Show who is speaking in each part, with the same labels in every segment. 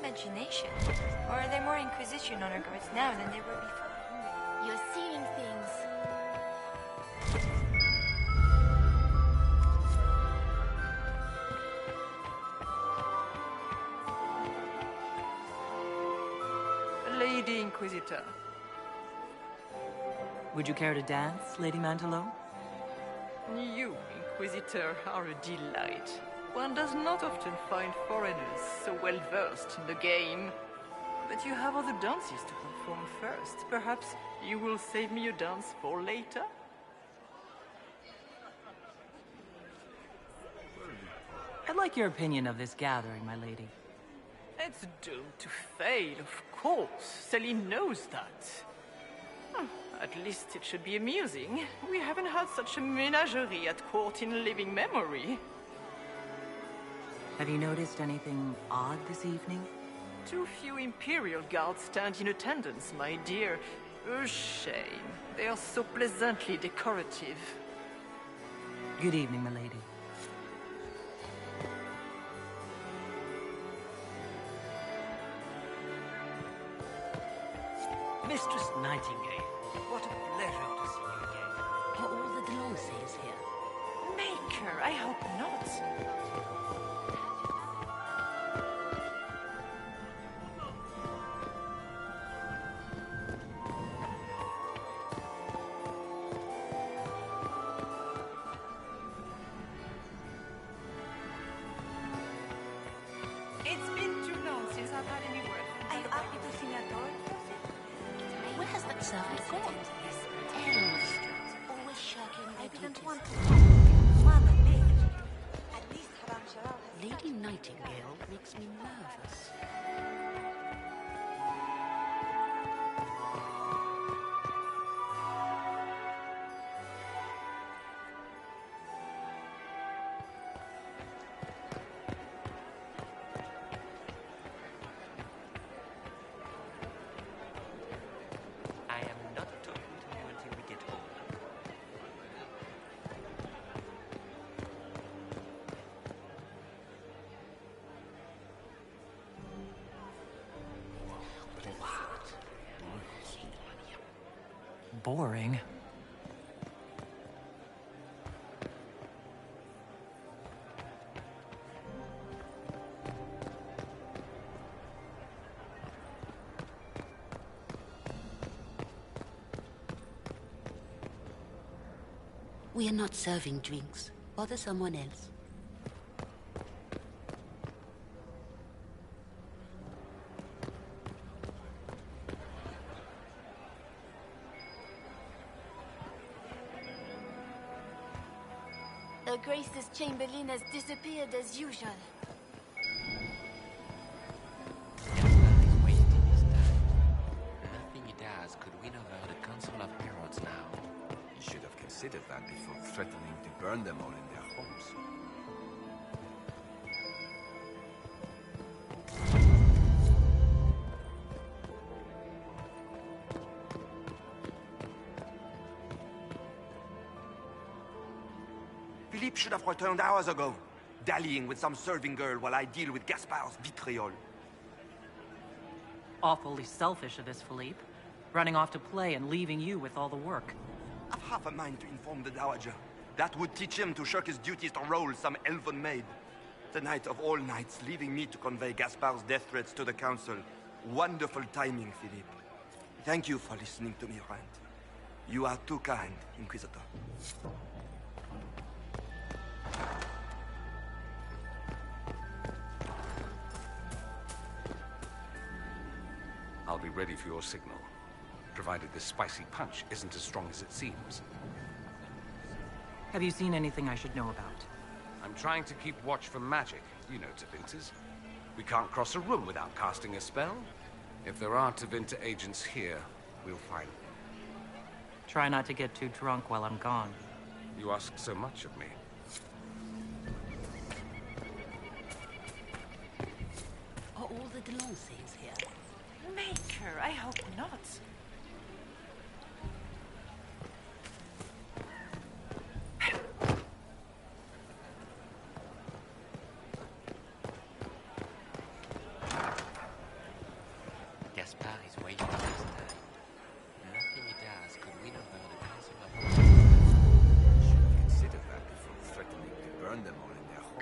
Speaker 1: imagination. Or are there more Inquisition honor guards now than there were before?
Speaker 2: You're seeing things.
Speaker 3: Lady Inquisitor.
Speaker 4: Would you care to dance, Lady Mantelo?
Speaker 3: You, Inquisitor, are a delight. One does not often find foreigners so well versed in the game. But you have other dances to perform first. Perhaps you will save me a dance for later?
Speaker 4: I'd like your opinion of this gathering, my lady.
Speaker 3: It's doomed to fail, of course. Celine knows that. At least it should be amusing. We haven't had such a menagerie at court in living memory.
Speaker 4: Have you noticed anything odd this evening?
Speaker 3: Too few Imperial guards stand in attendance, my dear. A shame. They are so pleasantly decorative.
Speaker 4: Good evening, my lady.
Speaker 5: Mistress Nightingale, what a pleasure to see you again.
Speaker 2: Are all the Delancers here?
Speaker 3: Maker, I hope not. It's been too long since I've had any word.
Speaker 1: Are you happy to see me at all?
Speaker 2: Where has that servant gone? Elves, always shirking
Speaker 1: I
Speaker 2: their
Speaker 1: didn't
Speaker 2: duties.
Speaker 1: want to Mother, please. At least Haram
Speaker 2: Lady Nightingale makes me nervous.
Speaker 5: I am not talking to you until we get home.
Speaker 4: Boring.
Speaker 2: We are not serving drinks. Bother someone else.
Speaker 1: Her Grace's Chamberlain has disappeared as usual.
Speaker 6: Gaspard is wasting his time. Nothing he does could win over the Council of Heralds now.
Speaker 7: You should have considered that before threatening to burn them all in their homes.
Speaker 8: Philippe should have returned hours ago, dallying with some serving girl while I deal with Gaspard's vitriol.
Speaker 4: Awfully selfish of this, Philippe. Running off to play and leaving you with all the work.
Speaker 8: I've half a mind to inform the Dowager. That would teach him to shirk his duties to roll some elven maid. The night of all nights, leaving me to convey Gaspard's death threats to the Council. Wonderful timing, Philippe. Thank you for listening to me rant. You are too kind, Inquisitor.
Speaker 7: I'll be ready for your signal, provided this spicy punch isn't as strong as it seems.
Speaker 4: Have you seen anything I should know about?
Speaker 7: I'm trying to keep watch for magic. You know Tevinter's. We can't cross a room without casting a spell. If there are Tevinter agents here, we'll find them.
Speaker 4: Try not to get too drunk while I'm gone.
Speaker 7: You ask so much of me.
Speaker 2: Are all the Delancers here?
Speaker 3: Maker, I hope not.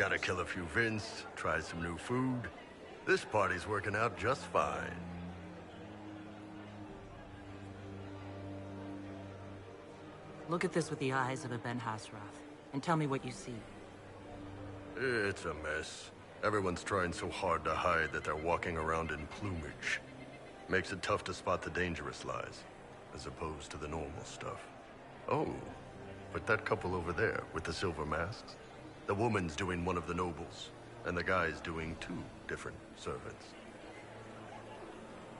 Speaker 9: Gotta kill a few Vince, try some new food. This party's working out just fine.
Speaker 4: Look at this with the eyes of a Ben Hasrath, and tell me what you see.
Speaker 9: It's a mess. Everyone's trying so hard to hide that they're walking around in plumage. Makes it tough to spot the dangerous lies, as opposed to the normal stuff. Oh, but that couple over there with the silver masks? The woman's doing one of the nobles, and the guy's doing two different servants.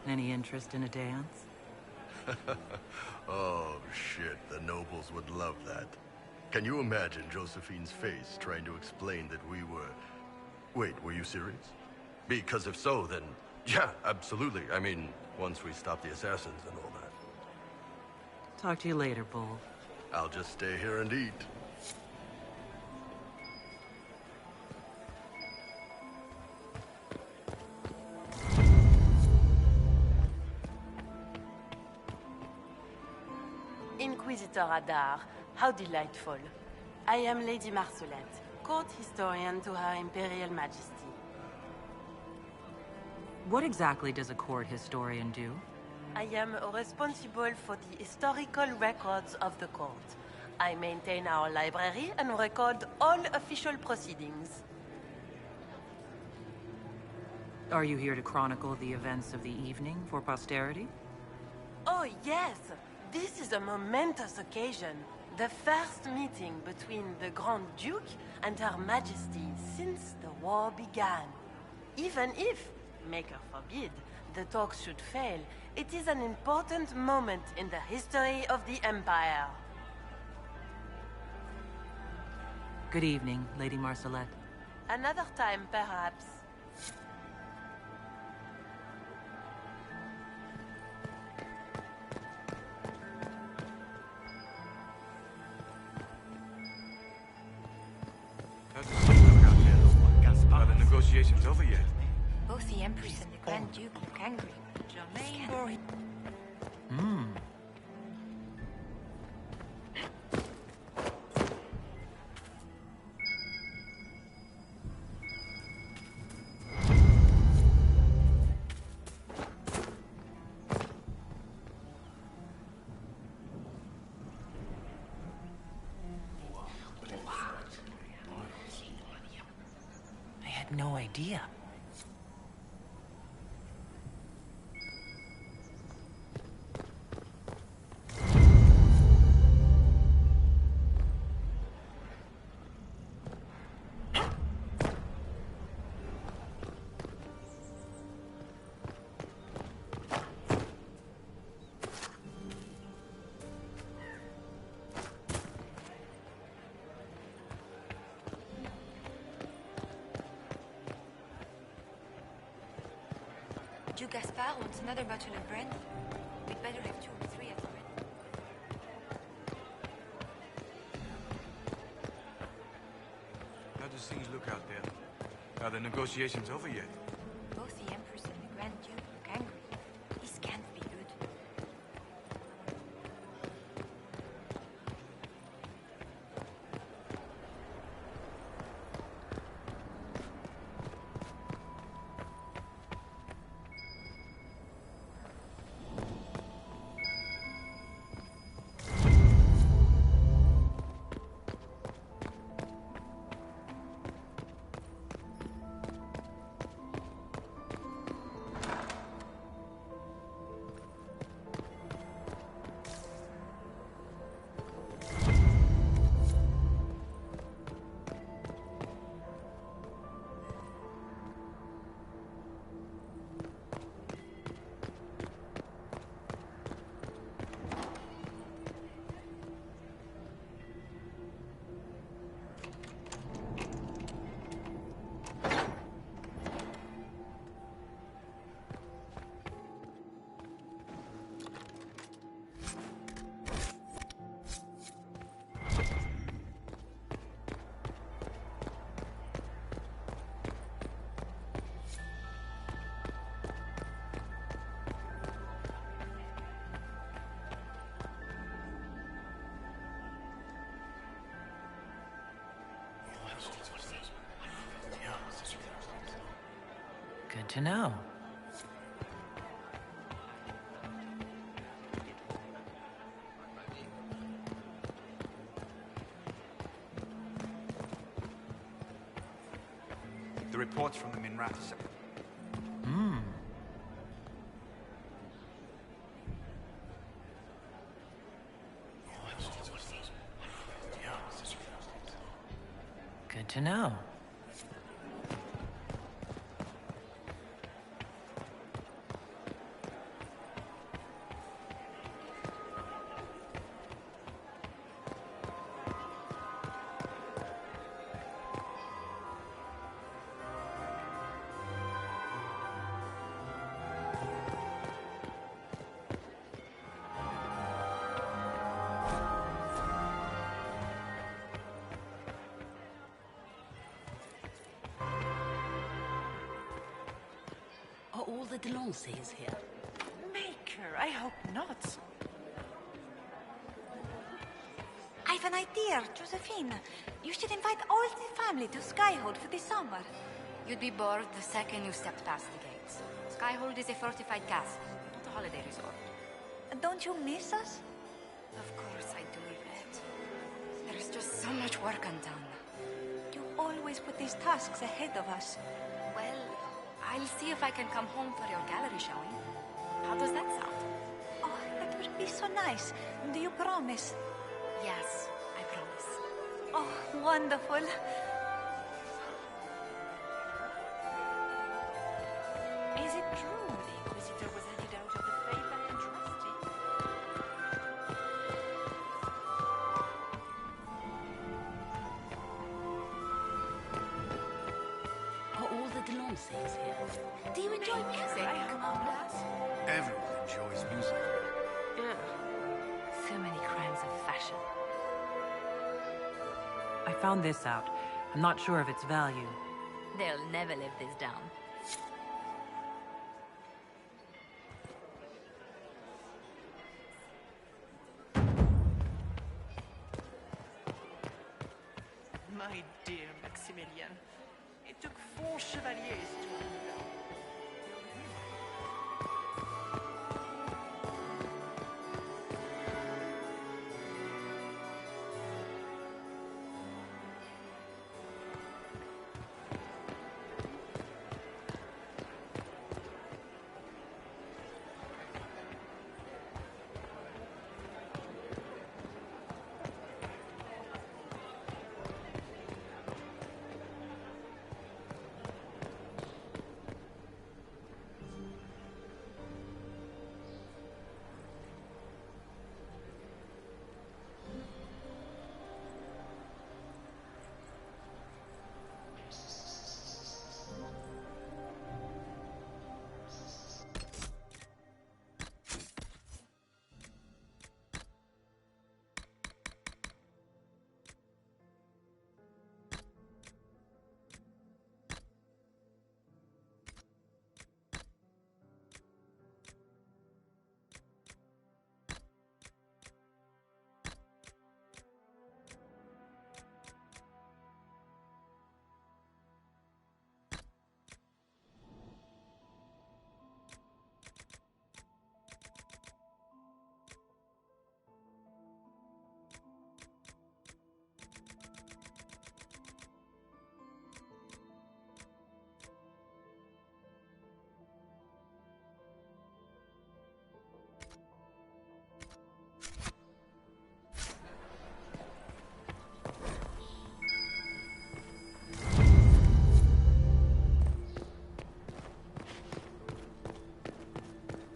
Speaker 4: Any interest in a dance?
Speaker 9: Oh, shit, the nobles would love that. Can you imagine Josephine's face trying to explain that we were... Wait, were you serious? Because if so, then... Yeah, absolutely. I mean, once we stop the assassins and all that.
Speaker 4: Talk to you later, Bull.
Speaker 9: I'll just stay here and eat.
Speaker 10: Inquisitor Adaar, how delightful. I am Lady Marcelette, court historian to Her Imperial Majesty.
Speaker 4: What exactly does a court historian do?
Speaker 10: I am responsible for the historical records of the court. I maintain our library and record all official proceedings.
Speaker 4: Are you here to chronicle the events of the evening for posterity?
Speaker 10: Oh, yes! This is a momentous occasion. The first meeting between the Grand Duke and Her Majesty since the war began. Even if, Maker forbid, the talks should fail, it is an important moment in the history of the Empire.
Speaker 4: Good evening, Lady Marcelette.
Speaker 10: Another time, perhaps.
Speaker 8: Are the negotiations over yet?
Speaker 1: Both the Empress and the Grand Duke look angry. Germaine
Speaker 4: I had no idea.
Speaker 1: Duke Gaspard wants another bottle of brandy. We'd better have 2 or 3 at the ready.
Speaker 8: How does things look out there? Are the negotiations over yet?
Speaker 1: Both the Empress and the Grand Duke look angry. This can't be good.
Speaker 4: Good to know.
Speaker 11: The reports from the Minrath.
Speaker 4: Good to know.
Speaker 2: Are all the Delancey's here?
Speaker 3: Maker, I hope not.
Speaker 1: I've an idea, Josephine. You should invite all the family to Skyhold for the summer. You'd be bored the second you stepped past the gates. Skyhold is a fortified castle, not a holiday resort. Don't you miss us? Of course I do, Yvette. There's just so much work undone. You always put these tasks ahead of us. Well, I'll see if I can come home for your gallery showing. How does that sound? Oh, that would be so nice. Do you promise? Yes, I promise. Oh, wonderful.
Speaker 3: Is it true the Inquisitor was headed out of the faith I entrusted?
Speaker 2: Are all the Delancey's here?
Speaker 1: Do you enjoy music?
Speaker 11: Everyone enjoys music.
Speaker 3: Ugh. So many crimes of fashion.
Speaker 4: I found this out. I'm not sure of its value.
Speaker 1: They'll never live this down.
Speaker 3: My dear Maximilian, it took 4 chevaliers to win that.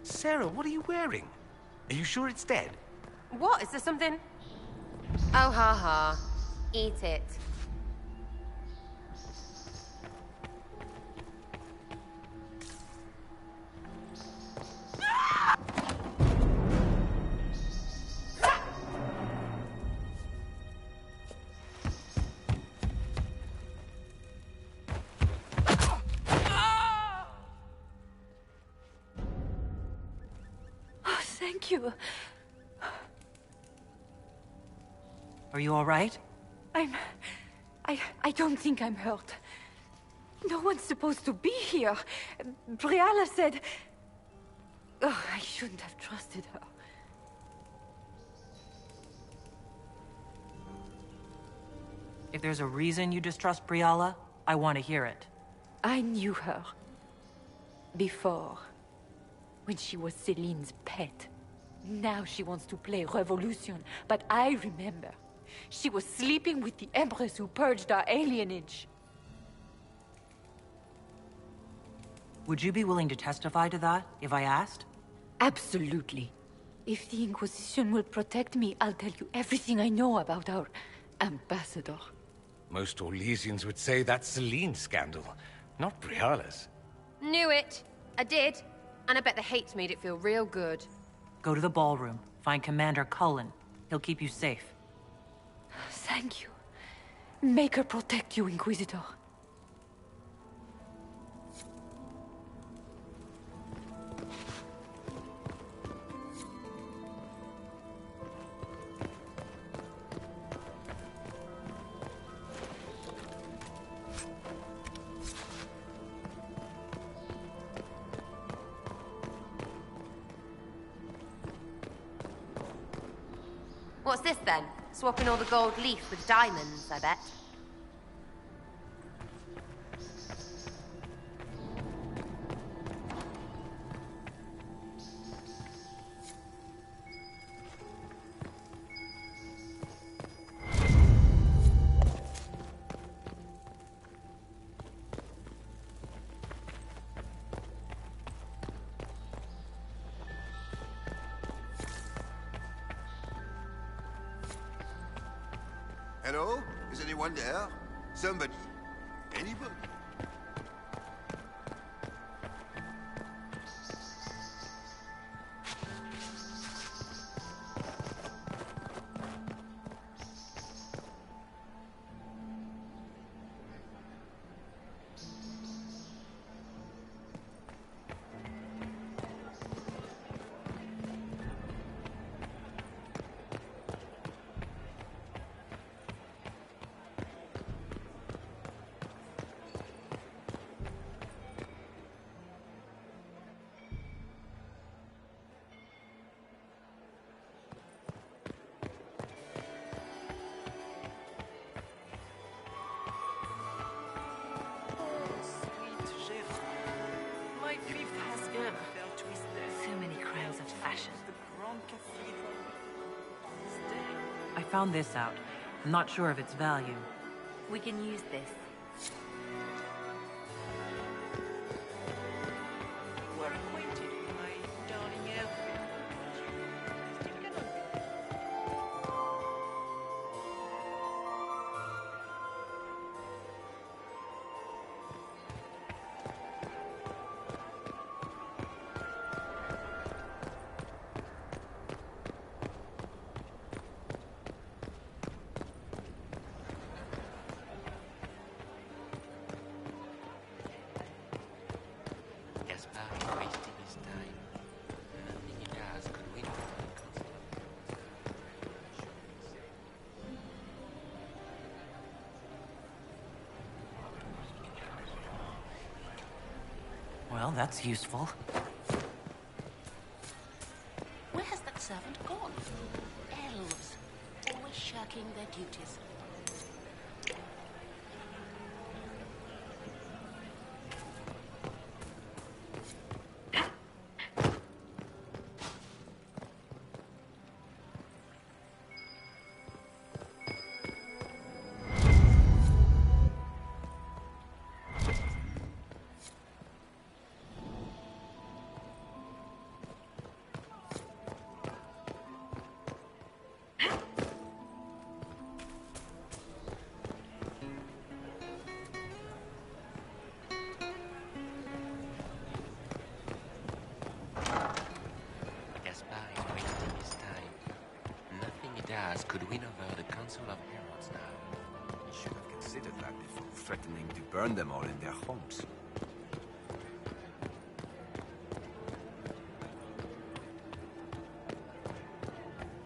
Speaker 7: Sarah, what are you wearing? Are you sure it's dead?
Speaker 10: What? Is there something?
Speaker 12: Oh, ha ha. Eat it.
Speaker 1: Thank you.
Speaker 4: Are you all right?
Speaker 1: I don't think I'm hurt. No one's supposed to be here. Briala said... Oh, I shouldn't have trusted her.
Speaker 4: If there's a reason you distrust Briala, I want to hear it.
Speaker 1: I knew her. Before. When she was Celine's pet. Now she wants to play Revolution, but I remember. She was sleeping with the Empress who purged our alienage.
Speaker 4: Would you be willing to testify to that, if I asked?
Speaker 1: Absolutely. If the Inquisition will protect me, I'll tell you everything I know about our ambassador.
Speaker 7: Most Orlesians would say that's Celine's scandal, not Briala's.
Speaker 12: Knew it. I did. And I bet the hates made it feel real good.
Speaker 4: Go to the ballroom. Find Commander Cullen. He'll keep you safe.
Speaker 1: Thank you. Make her protect you, Inquisitor.
Speaker 12: What's this then? Swapping all the gold leaf with diamonds, I bet.
Speaker 13: Hello? Is anyone there? Somebody? Anybody?
Speaker 4: I found this out. I'm not sure of its value.
Speaker 1: We can use this.
Speaker 3: You are acquainted with my darling Elfin. Still cannot be.
Speaker 4: Well, that's useful.
Speaker 2: Where has that servant gone? Elves, always shirking their duties.
Speaker 6: Could win over the Council of Heralds now.
Speaker 11: You should have considered that before threatening to burn them all in their homes.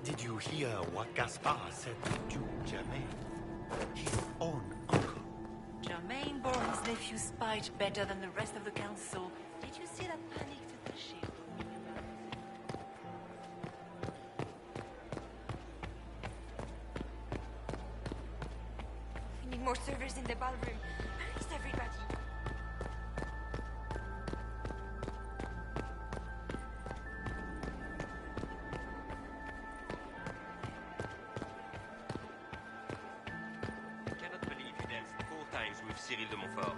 Speaker 14: Did you hear what Gaspar said to Duke Germain? His own uncle.
Speaker 3: Germain bore his
Speaker 10: refuse spite better than the rest of the council. Did you see that panic to the ship?
Speaker 1: We need more servers in the ballroom. Where is everybody?
Speaker 15: Cyril de Montfort.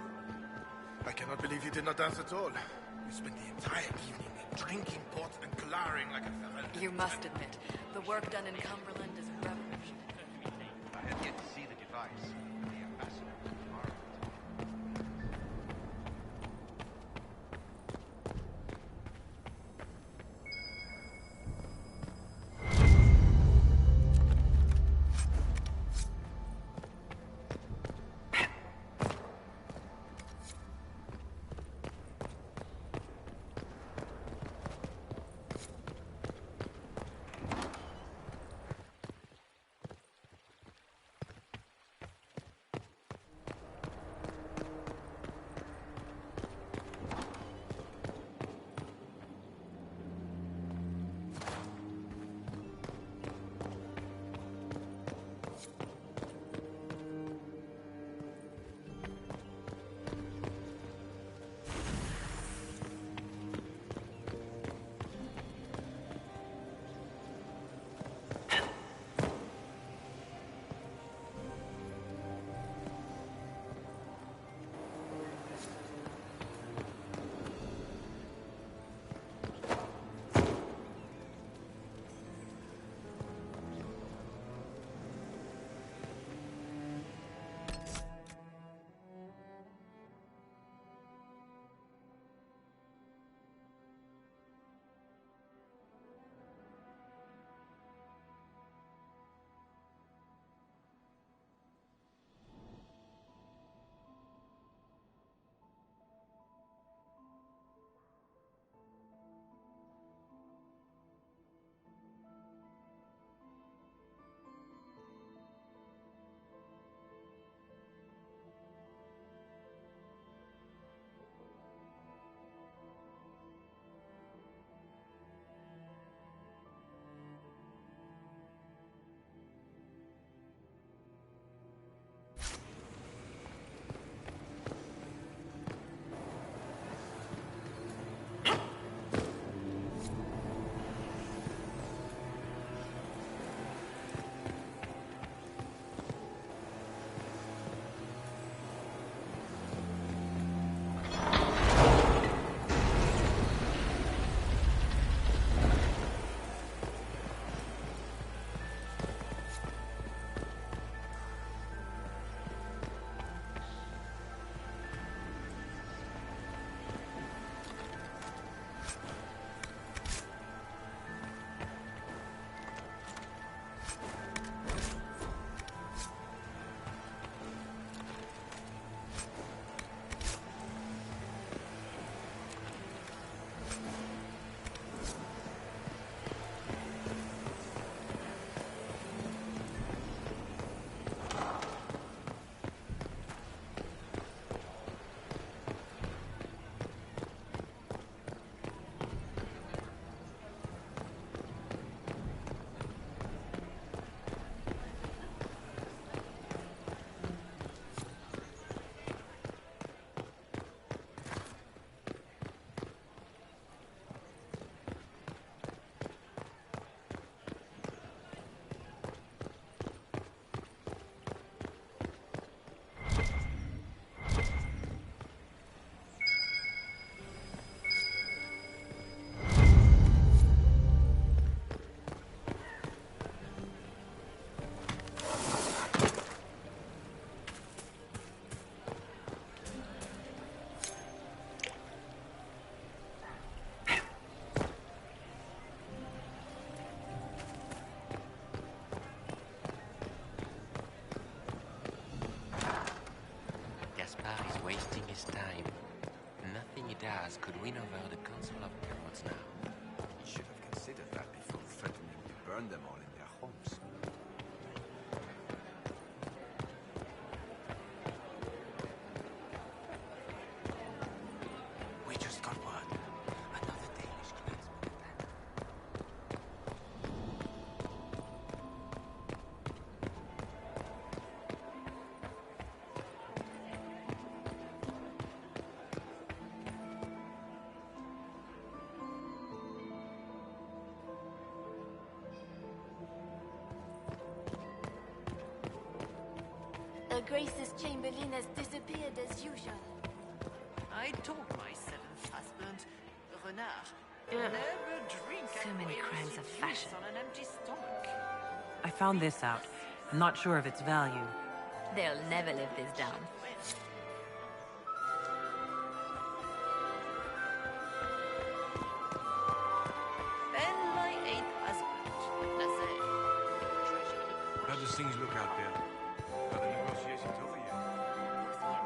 Speaker 16: I cannot believe you did not dance at all. You spent the entire evening drinking port and glowering like a feral.
Speaker 17: You must admit, the work done in Cumberland is revolutionary.
Speaker 11: I have yet to see the device. The ambassador was tomorrow.
Speaker 6: Aias could win over the Council of Emeralds now.
Speaker 11: You should have considered that before threatening to burn them all in their homes.
Speaker 15: Grace's Chamberlain has disappeared as usual.
Speaker 3: I told my seventh husband, Renard,
Speaker 10: Ugh.
Speaker 3: never drink
Speaker 10: So many
Speaker 3: Aias
Speaker 10: crimes of
Speaker 3: juice
Speaker 10: fashion.
Speaker 3: on an empty stomach.
Speaker 4: I found this out. I'm not sure of its value.
Speaker 1: They'll never live this down.
Speaker 3: And my eighth husband, Lazare.
Speaker 11: How does things look out there? Are the negotiations over yet?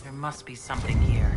Speaker 4: There must be something here.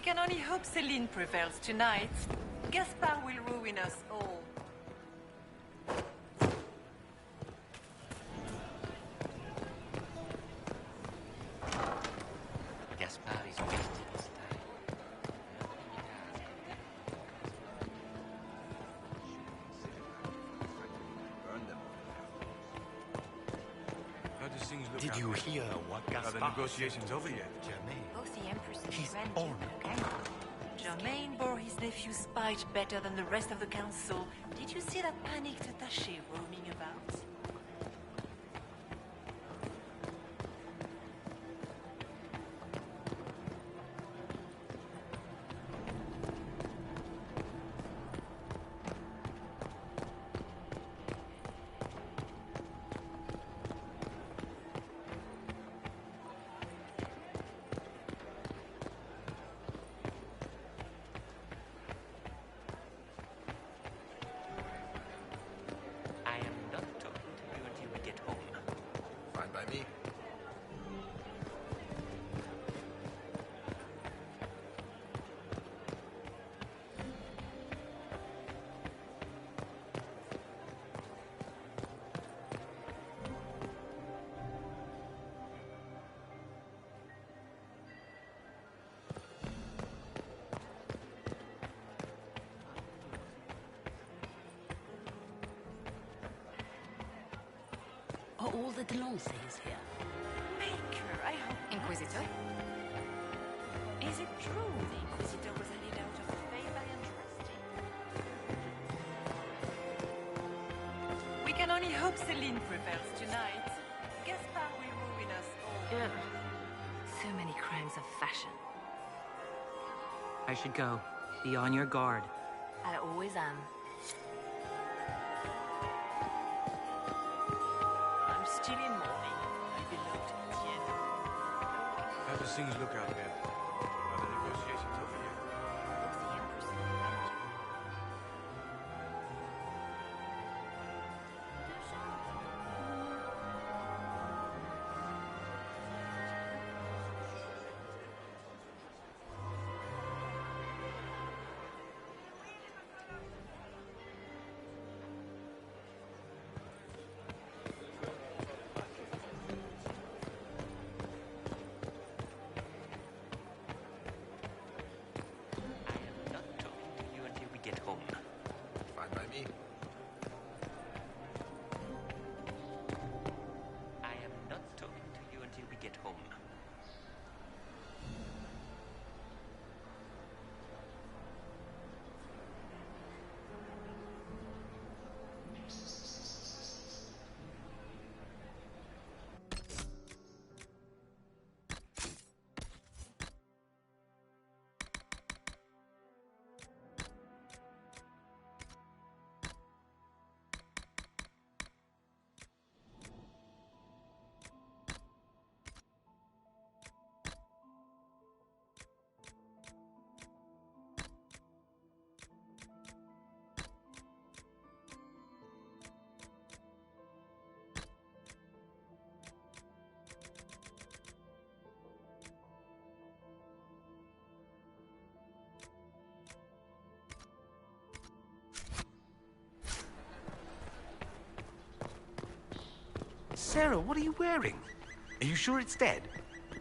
Speaker 3: can only hope Celine prevails tonight. Gaspard will ruin us all.
Speaker 6: Gaspard is wasting his time.
Speaker 11: How does things look
Speaker 14: Did
Speaker 11: out
Speaker 14: you
Speaker 11: there?
Speaker 14: hear what
Speaker 11: Are
Speaker 14: Gaspard
Speaker 11: the negotiations over yet?
Speaker 14: Germain.
Speaker 1: Both the Empress and
Speaker 14: He's
Speaker 1: the Grand
Speaker 14: on.
Speaker 1: Duke, okay?
Speaker 3: Germain bore his nephew's spite better than the rest of the council. Did you see that panicked attaché roaming about?
Speaker 14: I am not talking to you until we get home.
Speaker 16: Fine by me.
Speaker 2: Are all the Delancey's here?
Speaker 3: Maker, I hope.
Speaker 1: Inquisitor?
Speaker 3: Is it true the Inquisitor was headed out of the faith I am trusting? We can only hope Celine prevails tonight. Gaspard will ruin us all.
Speaker 1: Ugh. So many crimes of fashion.
Speaker 4: I should go. Be on your guard.
Speaker 1: I always am.
Speaker 3: I'm still in mourning, my beloved Etienne.
Speaker 11: How does things look out there? Are the negotiations over yet?
Speaker 1: Both the Empress and the Grand Duke.
Speaker 14: I am not talking to you until we get home.
Speaker 16: Fine by me.
Speaker 14: I am not talking to you until we get home.
Speaker 7: Sarah, what are you wearing? Are you sure it's dead?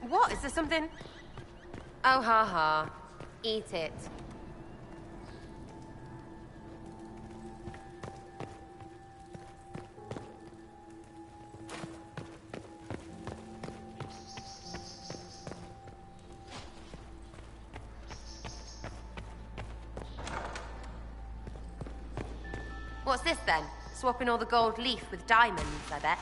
Speaker 12: What? Is there something? Oh, ha ha. Eat it. What's this then? Swapping all the gold leaf with diamonds, I bet.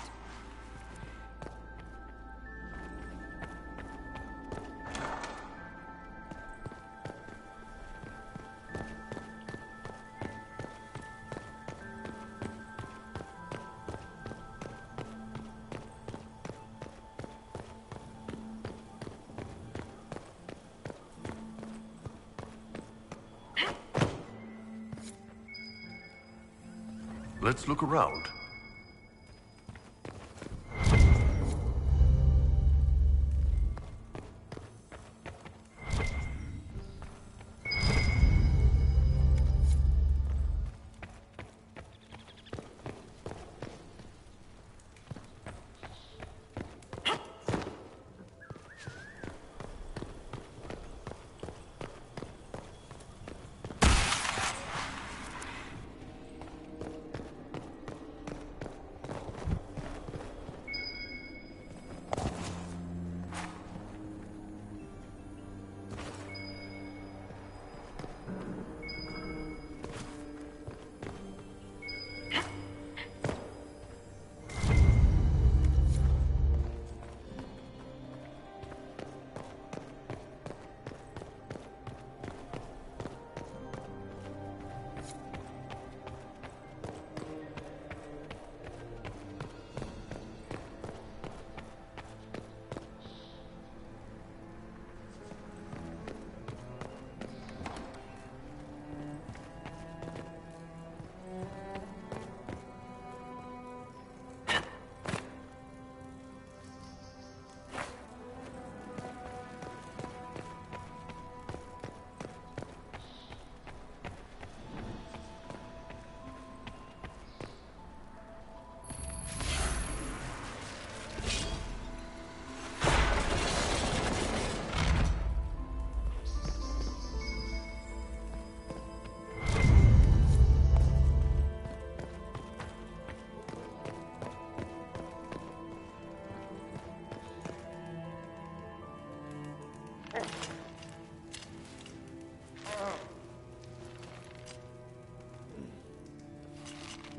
Speaker 9: Let's look around.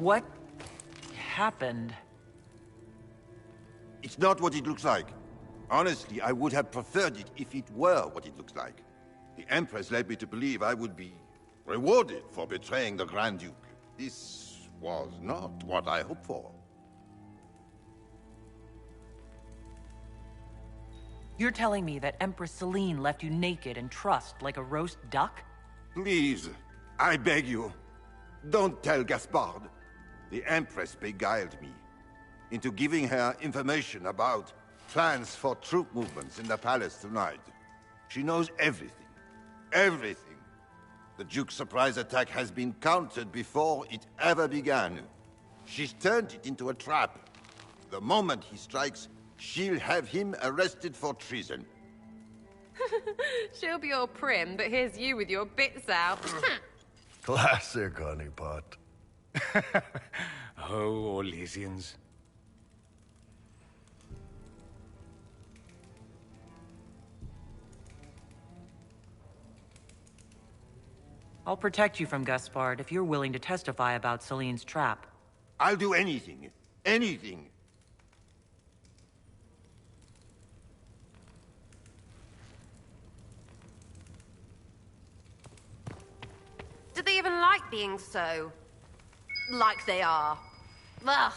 Speaker 4: What happened?
Speaker 13: It's not what it looks like. Honestly, I would have preferred it if it were what it looks like. The Empress led me to believe I would be rewarded for betraying the Grand Duke. This was not what I hoped for.
Speaker 4: You're telling me that Empress Celine left you naked and trussed like a roast duck?
Speaker 13: Please, I beg you, don't tell Gaspard. The Empress beguiled me into giving her information about plans for troop movements in the palace tonight. She knows everything. Everything. The Duke's surprise attack has been countered before it ever began. She's turned it into a trap. The moment he strikes, she'll have him arrested for treason.
Speaker 12: She'll be all prim, but here's you with your bits out.
Speaker 9: Classic, honeypot.
Speaker 7: Oh, Orlesians.
Speaker 4: I'll protect you from Gaspard if you're willing to testify about Celine's trap.
Speaker 13: I'll do anything. Anything.
Speaker 12: Do they even like being so... like they are? Ugh.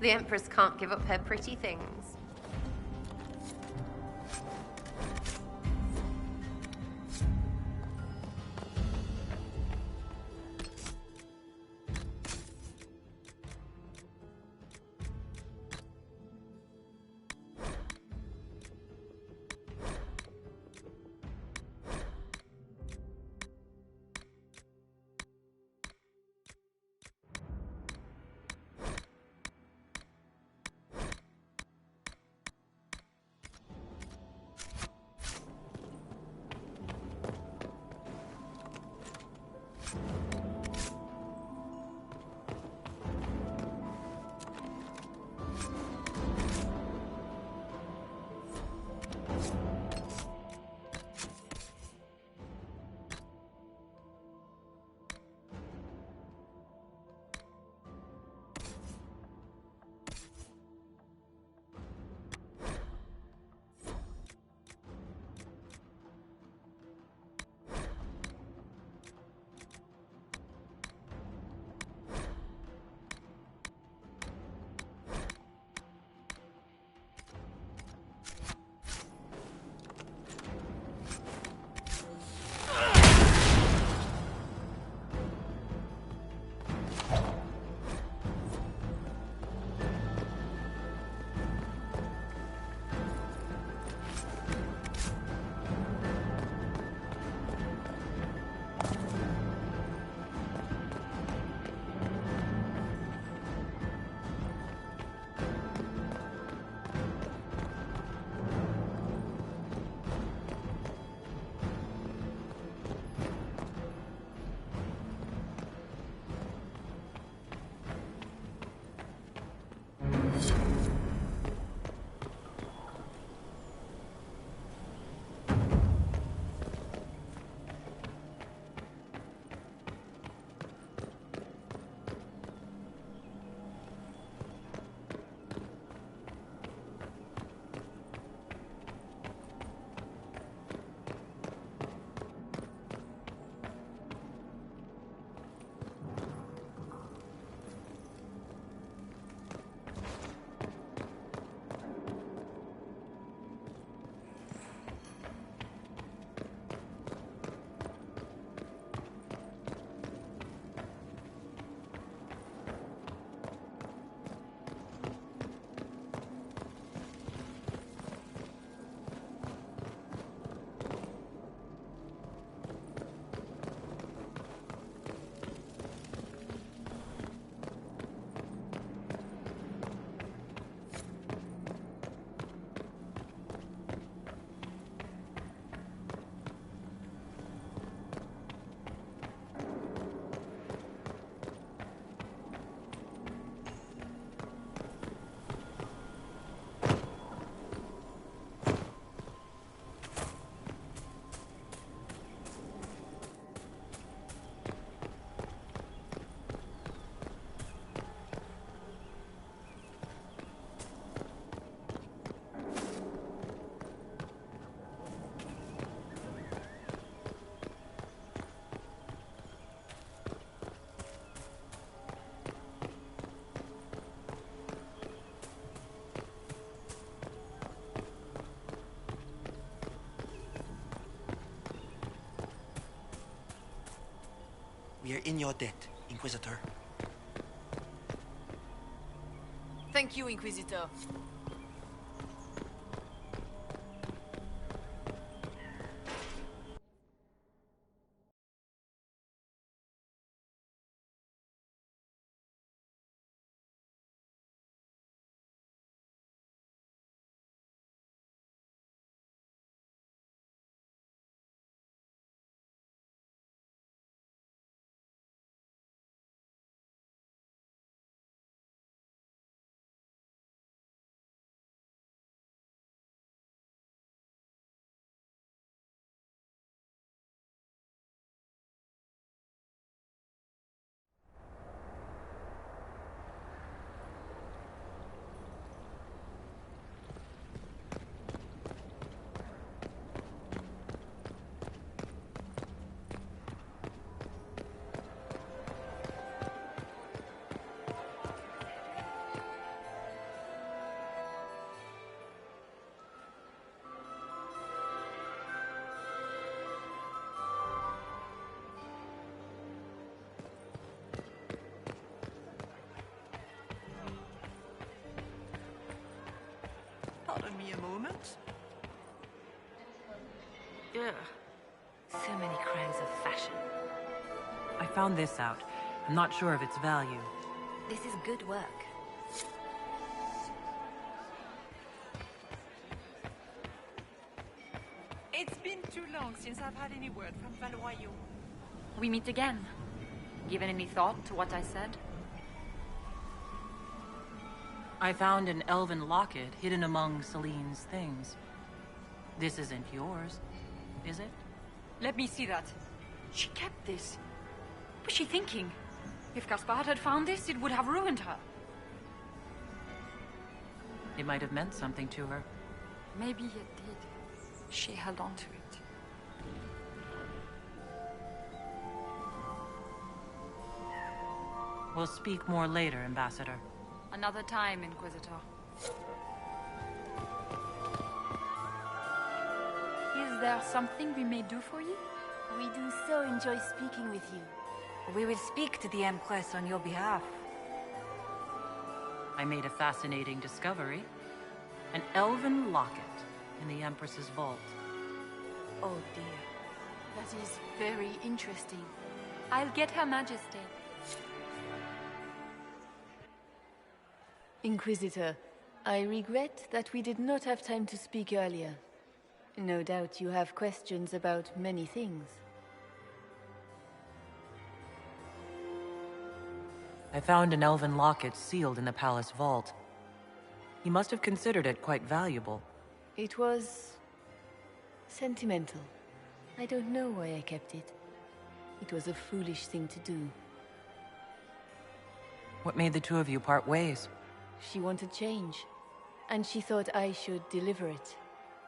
Speaker 12: The Empress can't give up her pretty things.
Speaker 5: We are in your debt, Inquisitor.
Speaker 17: Thank you, Inquisitor.
Speaker 3: Pardon me a moment.
Speaker 12: Ugh. So many crimes of fashion.
Speaker 4: I found this out. I'm not sure of its value.
Speaker 1: This is good work.
Speaker 3: It's been too long since I've had any word from Valoyo.
Speaker 1: We meet again. Given any thought to what I said?
Speaker 4: I found an elven locket hidden among Celine's things. This isn't yours, is it?
Speaker 1: Let me see that. She kept this. What was she thinking? If Gaspard had found this, it would have ruined her.
Speaker 4: It might have meant something to her.
Speaker 1: Maybe it did. She held on to it.
Speaker 4: We'll speak more later, Ambassador.
Speaker 1: Another time, Inquisitor. Is there something we may do for you?
Speaker 15: We do so enjoy speaking with you.
Speaker 1: We will speak to the Empress on your behalf.
Speaker 4: I made a fascinating discovery. An elven locket in the Empress's vault.
Speaker 1: Oh dear.
Speaker 15: That is very interesting.
Speaker 1: I'll get Her Majesty.
Speaker 15: Inquisitor, I regret that we did not have time to speak earlier. No doubt you have questions about many things.
Speaker 4: I found an elven locket sealed in the palace vault. He must have considered it quite valuable.
Speaker 15: It was sentimental. I don't know why I kept it. It was a foolish thing to do.
Speaker 4: What made the two of you part ways?
Speaker 15: She wanted change, and she thought I should deliver it.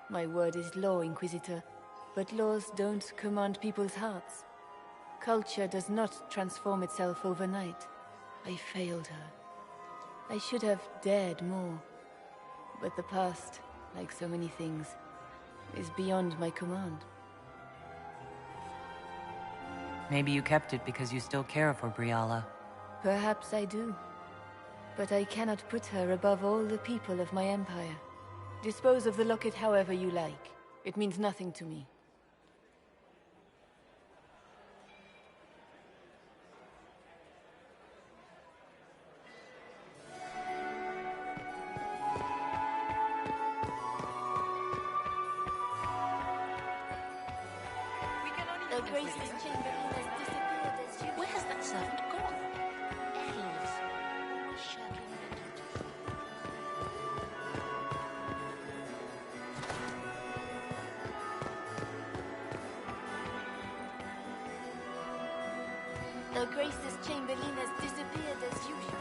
Speaker 15: My word is law, Inquisitor, but laws don't command people's hearts. Culture does not transform itself overnight. I failed her. I should have dared more. But the past, like so many things, is beyond my command.
Speaker 4: Maybe you kept it because you still care for Briala.
Speaker 15: Perhaps I do. But I cannot put her above all the people of my empire. Dispose of the locket however you like. It means nothing to me.
Speaker 2: The graceless chamberlain has disappeared as usual. Where has that servant gone? Aias, always shirking their duties. The graceless chamberlain has disappeared as usual.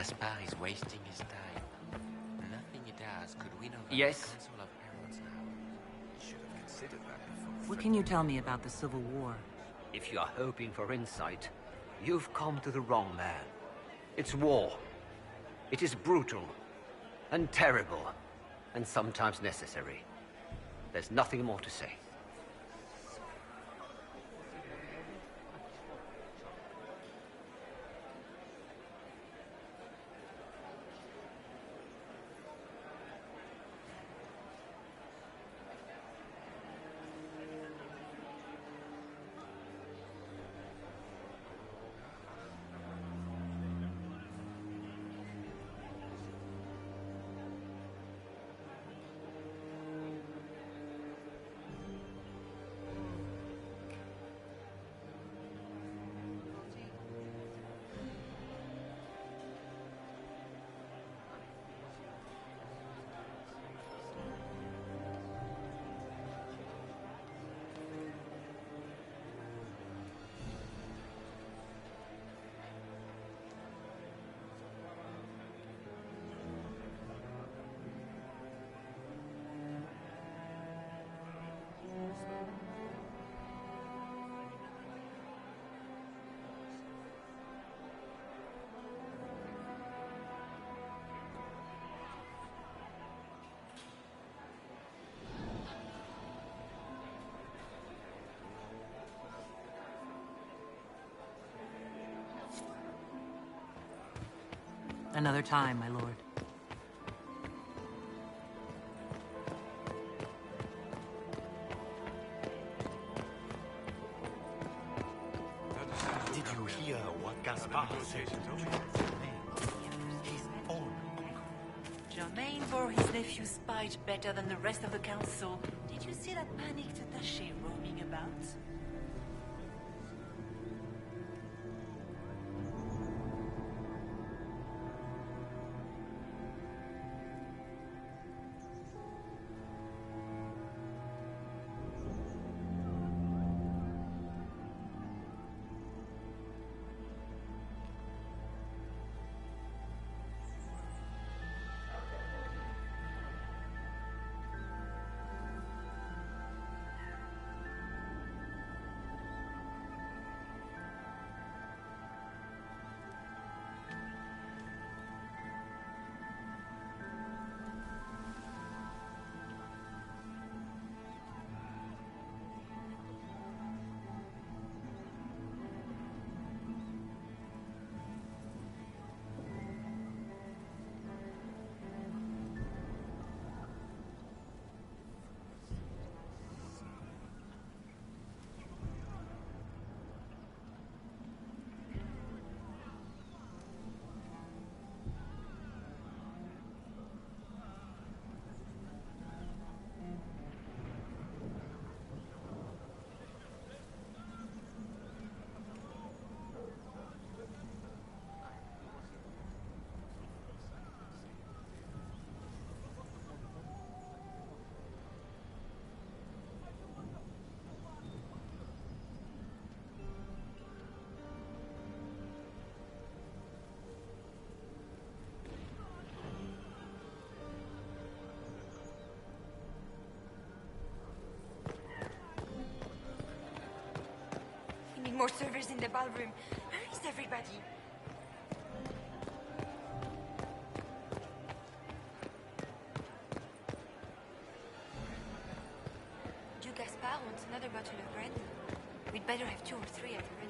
Speaker 6: Gaspar is wasting his time. Nothing he does could win over
Speaker 5: Yes?
Speaker 6: the Council of Heralds now.
Speaker 11: Should have considered that before.
Speaker 4: What can you tell me about the Civil War?
Speaker 5: If you are hoping for insight, you've come to the wrong man. It's war. It is brutal, and terrible, and sometimes necessary. There's nothing more to say.
Speaker 4: Another time, my lord.
Speaker 14: Did you hear what Gaspar said? His own uncle.
Speaker 18: Germain bore his nephew's spite better than the rest of the council. Did you see that panicked attaché roaming about?
Speaker 1: More servers in the ballroom. Where is everybody? Do Gaspar wants another bottle of bread? We'd better have 2 or 3 at the ready.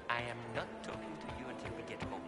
Speaker 14: I am not talking to you until we get home.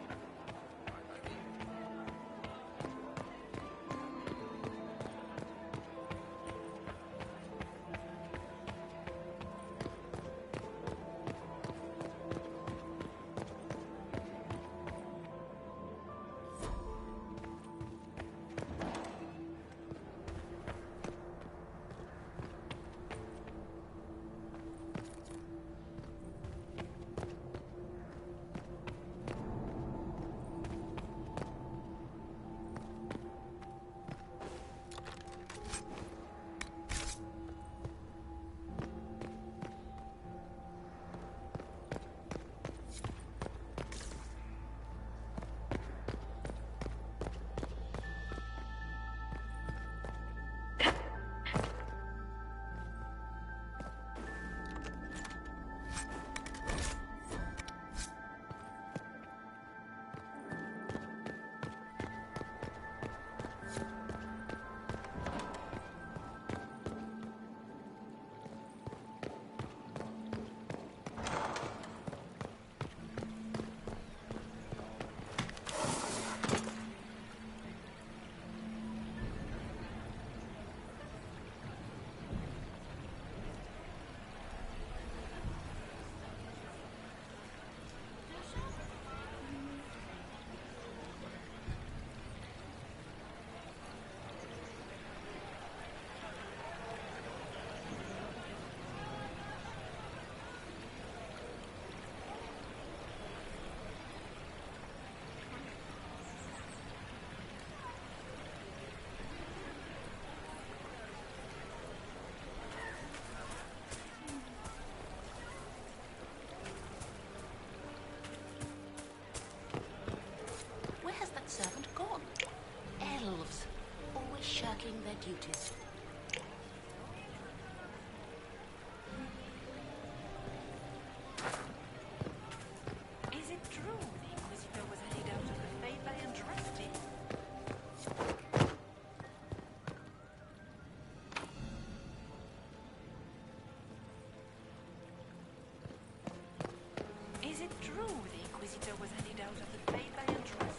Speaker 2: shirking their duties.
Speaker 18: Is it true the Inquisitor was headed out of the faith by Andraste? Is it true the Inquisitor was headed out of the faith by Andraste?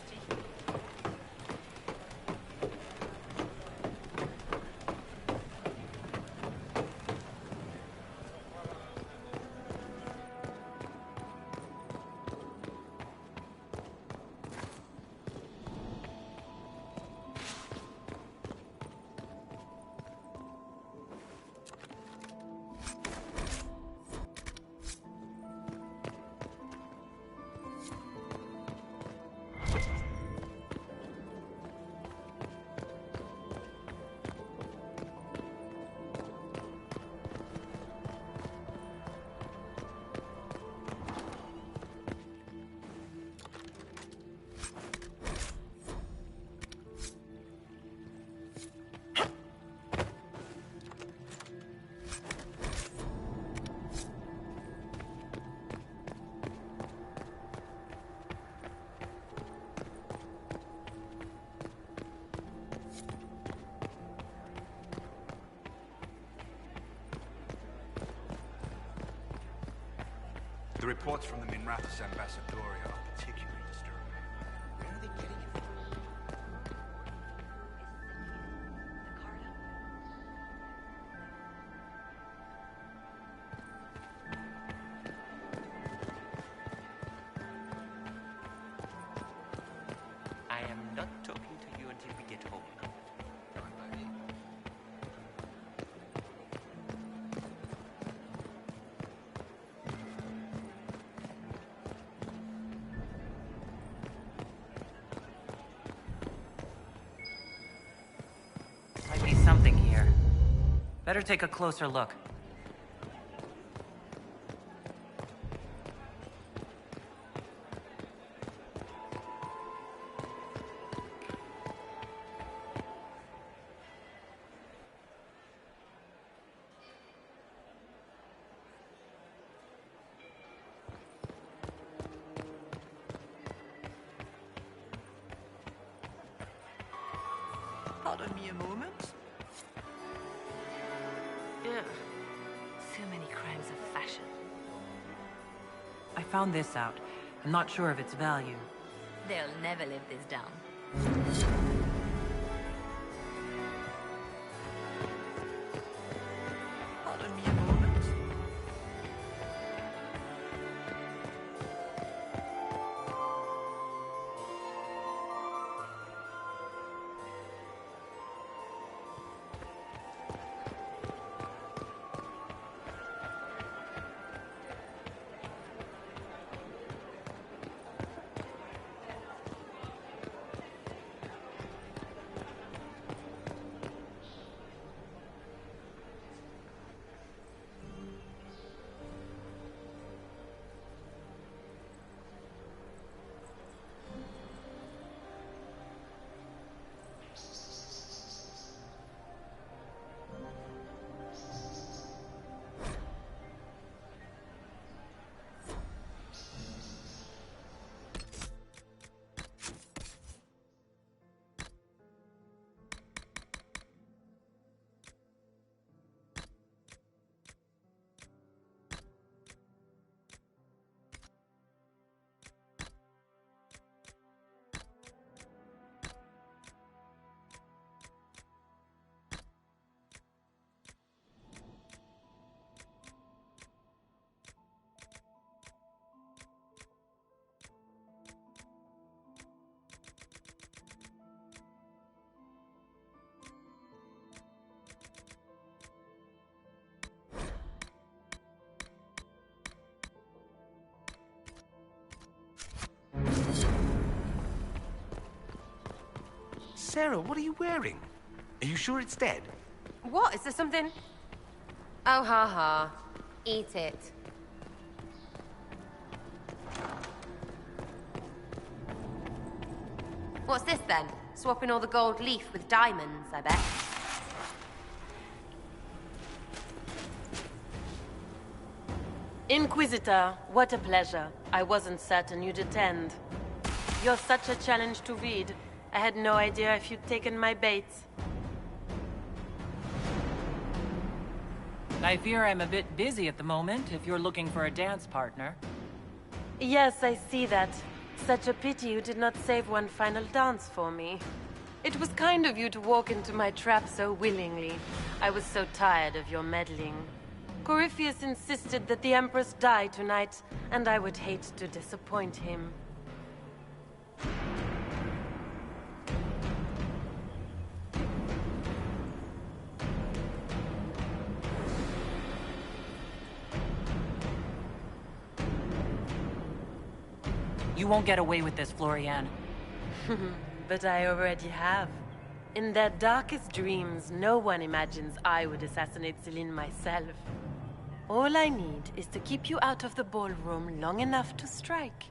Speaker 11: The reports from the Minrathous Ambassadorial are particularly disturbing. Where are they getting it from?
Speaker 14: I am not talking to you until we get home.
Speaker 4: Might be something here. Better take a closer look.
Speaker 3: Pardon me a moment.
Speaker 1: Ugh. So many crimes of fashion.
Speaker 4: I found this out. I'm not sure of its value.
Speaker 1: They'll never live this down.
Speaker 3: Pardon me a moment.
Speaker 7: Sarah, what are you wearing? Are you sure it's dead?
Speaker 12: What? Is there something? Oh, ha ha. Eat it. What's this then? Swapping all the gold leaf with diamonds, I bet.
Speaker 10: Inquisitor, what a pleasure. I wasn't certain you'd attend. You're such a challenge to read. I had no idea if you'd taken my bait.
Speaker 4: I fear I'm a bit busy at the moment, if you're looking for a dance partner.
Speaker 10: Yes, I see that. Such a pity you did not save one final dance for me. It was kind of you to walk into my trap so willingly. I was so tired of your meddling. Corypheus insisted that the Empress die tonight, and I would hate to disappoint him.
Speaker 4: You won't get away with this, Florian.
Speaker 10: But I already have. In their darkest dreams, no one imagines I would assassinate Celine myself. All I need is to keep you out of the ballroom long enough to strike.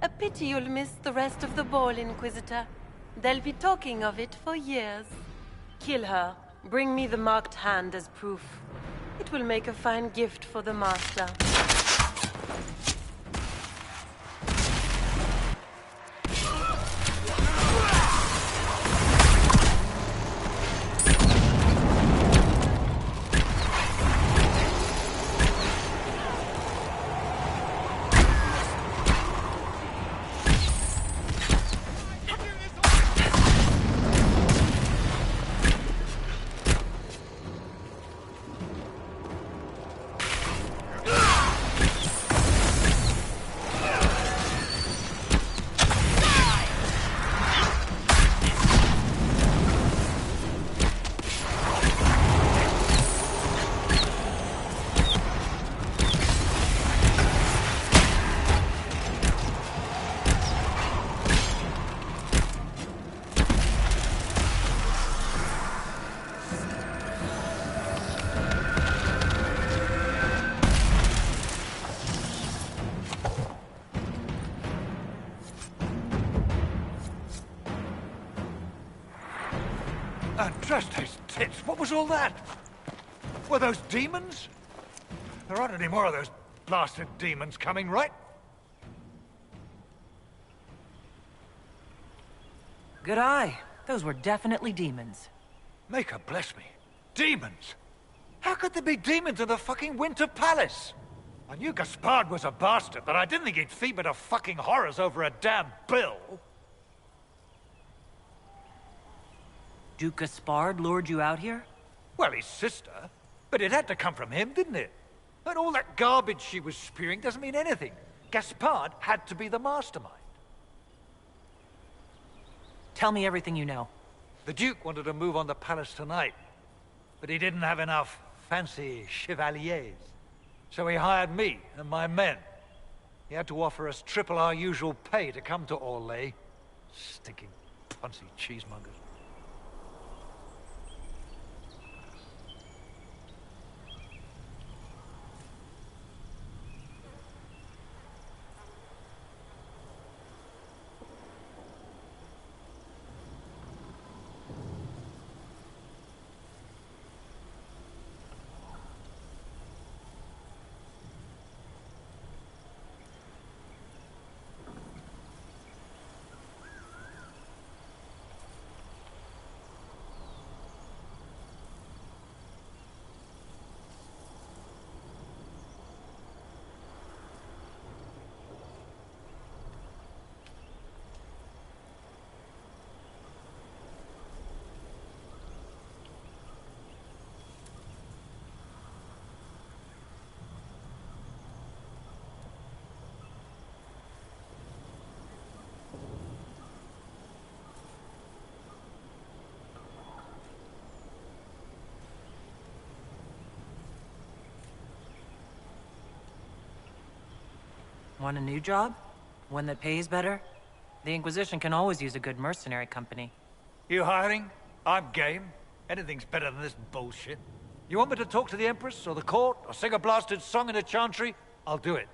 Speaker 10: A pity you'll miss the rest of the ball, Inquisitor. They'll be talking of it for years. Kill her. Bring me the marked hand as proof. It will make a fine gift for the Master.
Speaker 16: Just those tits. What was all that? Were those demons? There aren't any more of those blasted demons coming, right?
Speaker 4: Good eye. Those were definitely demons.
Speaker 16: Maker bless me. Demons? How could there be demons in the fucking Winter Palace? I knew Gaspard was a bastard, but I didn't think he'd feed me to fucking horrors over a damn bill.
Speaker 4: Duke Gaspard lured you out here?
Speaker 16: Well, his sister. But it had to come from him, didn't it? And all that garbage she was spewing doesn't mean anything. Gaspard had to be the mastermind.
Speaker 4: Tell me everything you know.
Speaker 16: The Duke wanted to move on the palace tonight, but he didn't have enough fancy chevaliers. So he hired me and my men. He had to offer us triple our usual pay to come to Orlais. Stinking punsy cheesemongers.
Speaker 4: Want a new job? One that pays better? The Inquisition can always use a good mercenary company.
Speaker 16: You hiring? I'm game. Anything's better than this bullshit. You want me to talk to the Empress, or the court, or sing a blasted song in a chantry? I'll do it.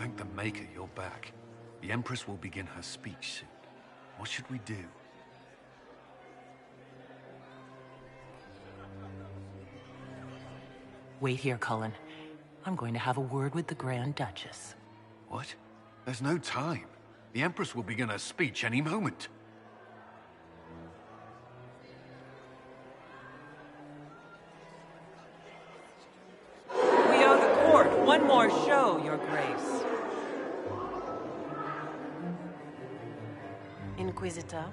Speaker 11: Thank the Maker you're back. The Empress will begin her speech soon. What should we do?
Speaker 4: Wait here, Cullen. I'm going to have a word with the Grand Duchess.
Speaker 11: What? There's no time. The Empress will begin her speech any moment.
Speaker 4: We owe the court one more show, Your Grace.
Speaker 10: Inquisitor.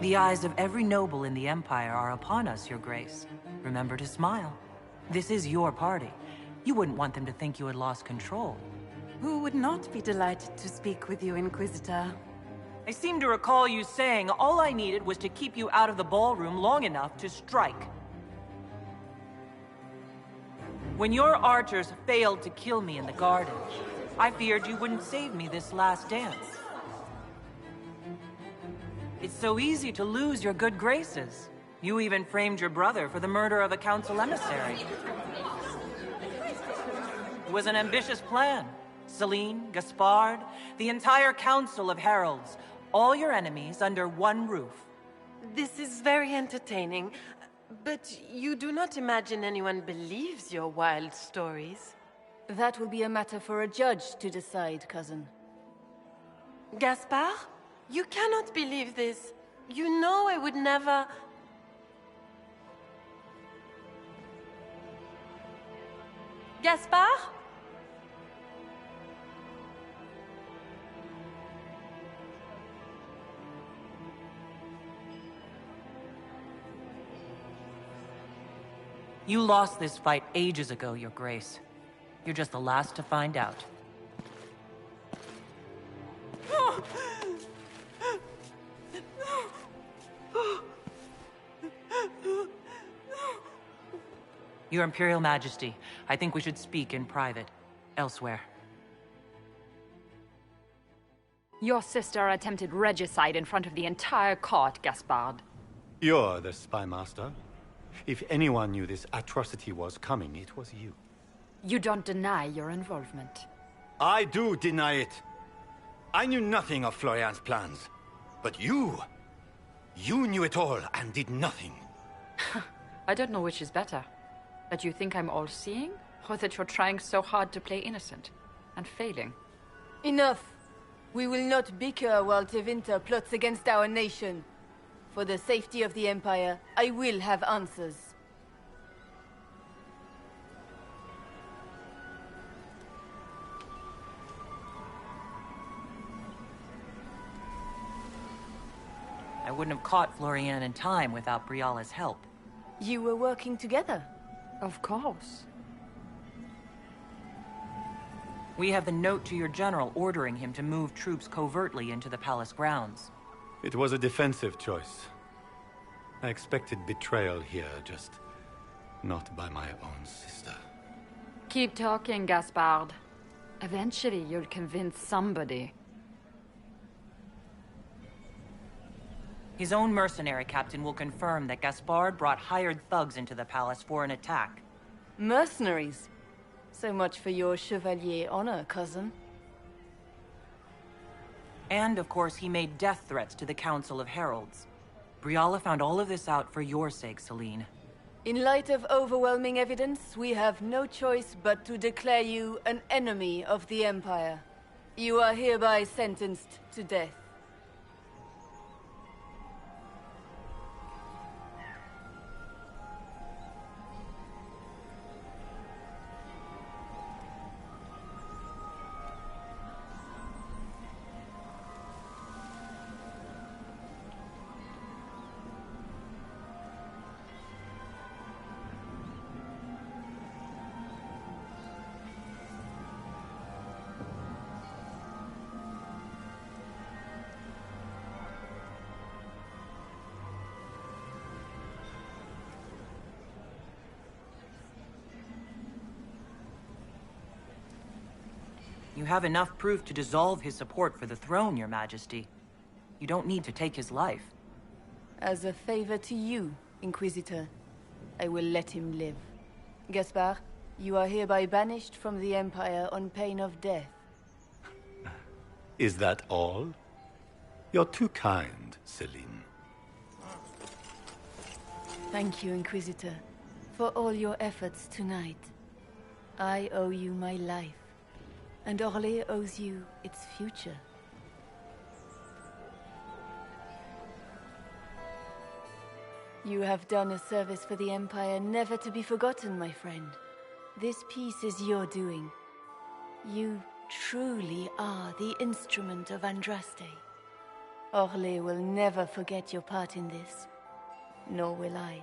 Speaker 4: The eyes of every noble in the Empire are upon us, Your Grace. Remember to smile. This is your party. You wouldn't want them to think you had lost control.
Speaker 19: Who would not be delighted to speak with you, Inquisitor?
Speaker 4: I seem to recall you saying all I needed was to keep you out of the ballroom long enough to strike. When your archers failed to kill me in the garden, I feared you wouldn't save me this last dance. It's so easy to lose your good graces. You even framed your brother for the murder of a council emissary. It was an ambitious plan. Celine, Gaspard, the entire council of heralds, all your enemies under one roof.
Speaker 10: This is very entertaining, but you do not imagine anyone believes your wild stories?
Speaker 15: That will be a matter for a judge to decide, cousin.
Speaker 10: Gaspard? You cannot believe this. You know I would never... Gaspard?
Speaker 4: You lost this fight ages ago, Your Grace. You're just the last to find out. Your Imperial Majesty, I think we should speak in private, elsewhere.
Speaker 20: Your sister attempted regicide in front of the entire court, Gaspard.
Speaker 21: You're the spy master. If anyone knew this atrocity was coming, it was you.
Speaker 20: You don't deny your involvement.
Speaker 21: I do deny it. I knew nothing of Florian's plans. But you knew it all and did nothing.
Speaker 20: I don't know which is better. That you think I'm all-seeing, or that you're trying so hard to play innocent, and failing.
Speaker 15: Enough! We will not bicker while Tevinter plots against our nation. For the safety of the Empire, I will have answers.
Speaker 4: I wouldn't have caught Florian in time without Briala's help.
Speaker 15: You were working together?
Speaker 20: Of course.
Speaker 4: We have the note to your general ordering him to move troops covertly into the palace grounds.
Speaker 21: It was a defensive choice. I expected betrayal here, just not by my own sister.
Speaker 20: Keep talking, Gaspard. Eventually, you'll convince somebody.
Speaker 4: His own mercenary captain will confirm that Gaspard brought hired thugs into the palace for an attack.
Speaker 15: Mercenaries? So much for your chevalier honor, cousin.
Speaker 4: And, of course, he made death threats to the Council of Heralds. Briala found all of this out for your sake, Celine.
Speaker 15: In light of overwhelming evidence, we have no choice but to declare you an enemy of the Empire. You are hereby sentenced to death.
Speaker 4: You have enough proof to dissolve his support for the throne, Your Majesty. You don't need to take his life.
Speaker 15: As a favor to you, Inquisitor. I will let him live. Gaspard, you are hereby banished from the Empire on pain of death.
Speaker 21: Is that all? You're too kind, Celine.
Speaker 15: Thank you, Inquisitor, for all your efforts tonight. I owe you my life, and Orlais owes you its future. You have done a service for the Empire never to be forgotten, my friend. This piece is your doing. You truly are the instrument of Andraste. Orlais will never forget your part in this, nor will I.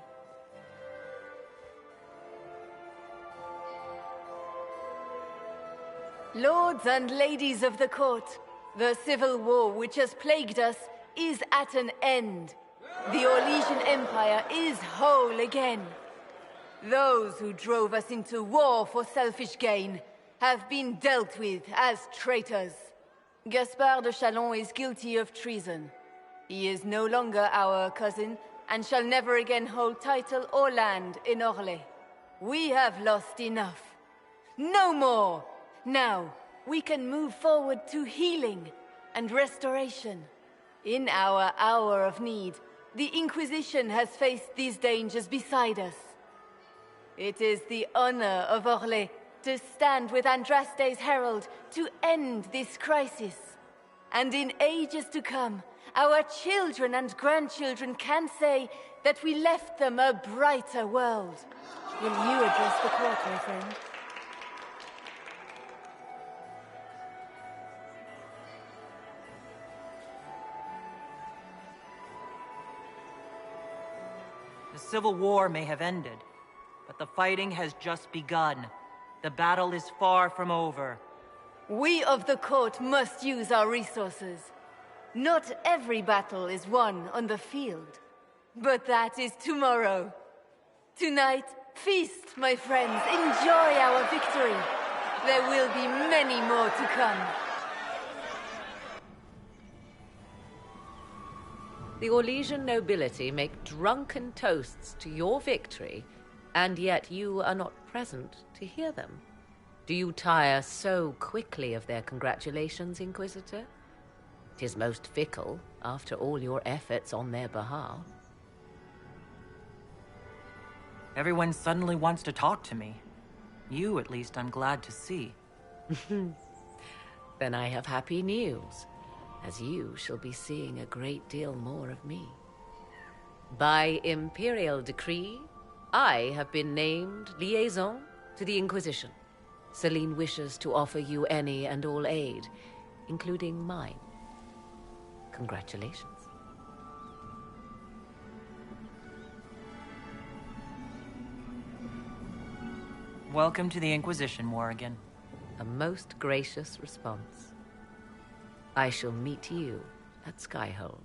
Speaker 15: Lords and ladies of the court, the civil war which has plagued us is at an end. The Orlesian Empire is whole again. Those who drove us into war for selfish gain have been dealt with as traitors. Gaspard de Chalon is guilty of treason. He is no longer our cousin and shall never again hold title or land in Orlais. We have lost enough. No more! Now, we can move forward to healing and restoration. In our hour of need, the Inquisition has faced these dangers beside us. It is the honor of Orlais to stand with Andraste's herald to end this crisis. And in ages to come, our children and grandchildren can say that we left them a brighter world. Will you address the court, my friend?
Speaker 4: The Civil War may have ended, but the fighting has just begun. The battle is far from over.
Speaker 15: We of the court must use our resources. Not every battle is won on the field, but that is tomorrow. Tonight, feast, my friends. Enjoy our victory. There will be many more to come.
Speaker 8: The Orlesian nobility make drunken toasts to your victory, and yet you are not present to hear them. Do you tire so quickly of their congratulations, Inquisitor? 'Tis most fickle, after all your efforts on their behalf.
Speaker 4: Everyone suddenly wants to talk to me. You, at least, I'm glad to see.
Speaker 8: Then I have happy news, as you shall be seeing a great deal more of me. By imperial decree, I have been named liaison to the Inquisition. Celine wishes to offer you any and all aid, including mine. Congratulations.
Speaker 4: Welcome to the Inquisition, Morrigan.
Speaker 8: A most gracious response. I shall meet you at Skyhold.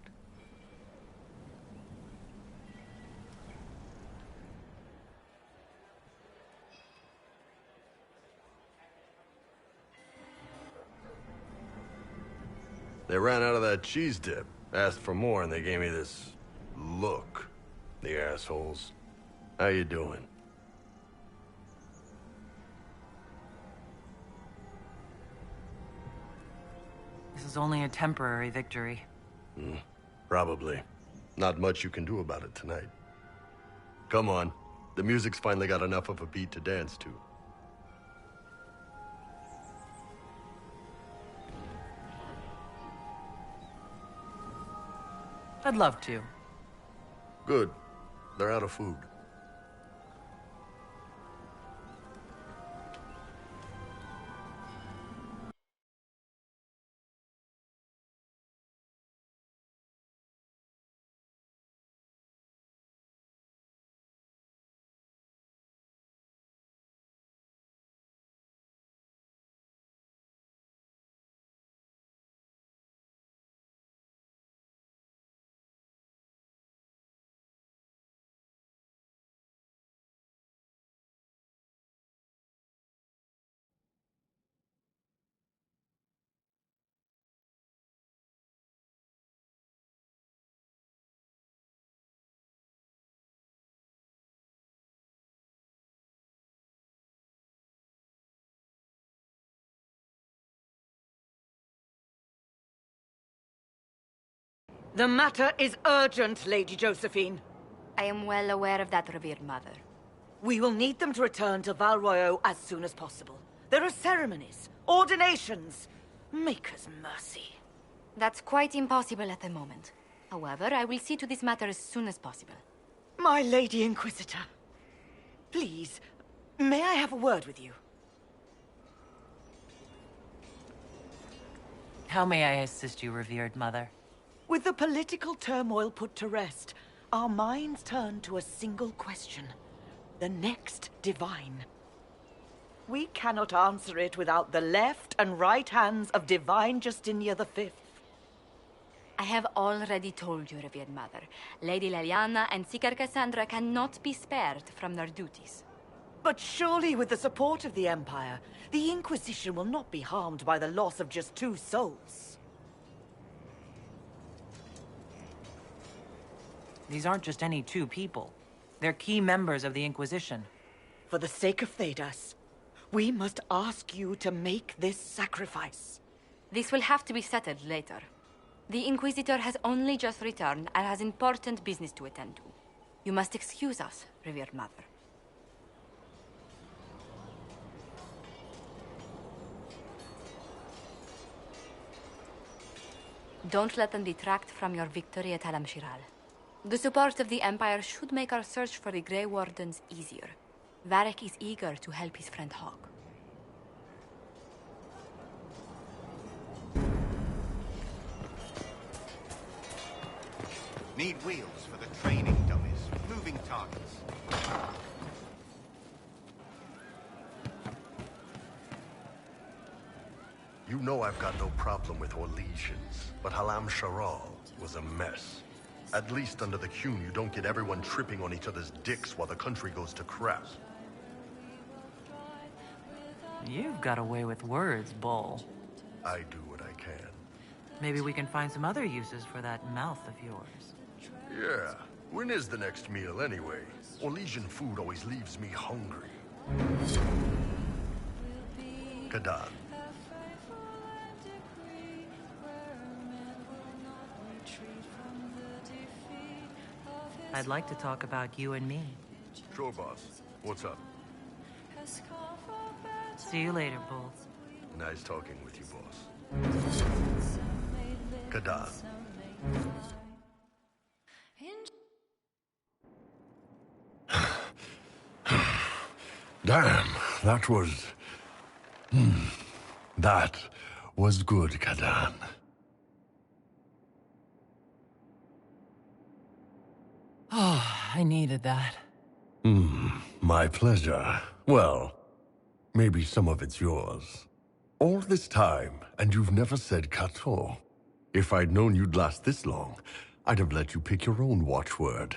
Speaker 9: They ran out of that cheese dip, asked for more, and they gave me this look. The assholes. How you doing?
Speaker 4: This is only a temporary victory.
Speaker 9: Probably. Not much you can do about it tonight. Come on. The music's finally got enough of a beat to dance to.
Speaker 4: I'd love to.
Speaker 9: Good. They're out of food.
Speaker 13: The matter is urgent, Lady Josephine.
Speaker 1: I am well aware of that, revered mother.
Speaker 13: We will need them to return to Val Royeaux as soon as possible. There are ceremonies, ordinations. Maker's mercy.
Speaker 1: That's quite impossible at the moment. However, I will see to this matter as soon as possible.
Speaker 13: My Lady Inquisitor. Please, may I have a word with you?
Speaker 4: How may I assist you, revered mother?
Speaker 13: With the political turmoil put to rest, our minds turn to a single question. The next divine. We cannot answer it without the left and right hands of Divine Justinia V.
Speaker 1: I have already told you, revered mother. Lady Leliana and Seeker Cassandra cannot be spared from their duties.
Speaker 13: But surely with the support of the Empire, the Inquisition will not be harmed by the loss of just 2 souls.
Speaker 4: These aren't just any 2 people. They're key members of the Inquisition.
Speaker 13: For the sake of Thedas, we must ask you to make this sacrifice.
Speaker 1: This will have to be settled later. The Inquisitor has only just returned and has important business to attend to. You must excuse us, revered mother. Don't let them detract from your victory at Alam Shiral. The support of the Empire should make our search for the Grey Wardens easier. Varric is eager to help his friend Hawk.
Speaker 11: Need wheels for the training dummies. Moving targets.
Speaker 9: You know I've got no problem with Orlesians, but Alam Shiral was a mess. At least under the Qun, you don't get everyone tripping on each other's dicks while the country goes to crap.
Speaker 4: You've got away with words, Bull.
Speaker 9: I do what I can.
Speaker 4: Maybe we can find some other uses for that mouth of yours.
Speaker 9: Yeah. When is the next meal, anyway? Orlesian food always leaves me hungry. Kadan.
Speaker 4: I'd like to talk about you and me.
Speaker 9: Sure, boss. What's up?
Speaker 4: See you later, Bull.
Speaker 9: Nice talking with you, boss. Kadan. Damn, that was... that was good, Kadan.
Speaker 4: Oh, I needed that.
Speaker 9: My pleasure. Well, maybe some of it's yours. All this time, and you've never said Kato. If I'd known you'd last this long, I'd have let you pick your own watchword.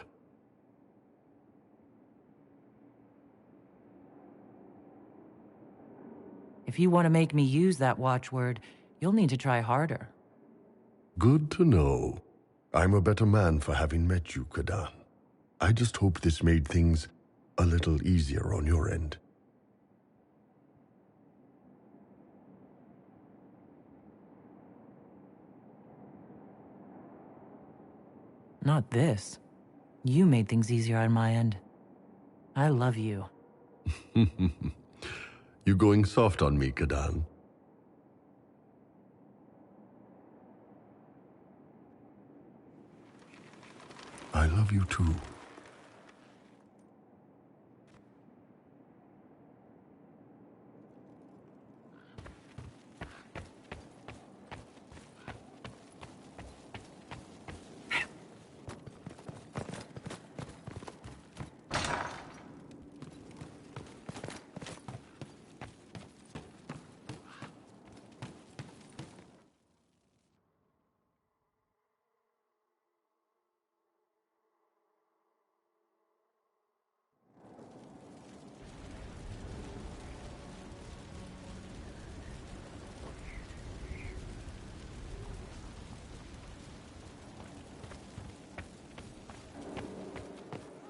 Speaker 4: If you want to make me use that watchword, you'll need to try harder.
Speaker 9: Good to know. I'm a better man for having met you, Kadan. I just hope this made things a little easier on your end.
Speaker 4: Not this. You made things easier on my end. I love you.
Speaker 9: You going soft on me, Kadan? I love you too.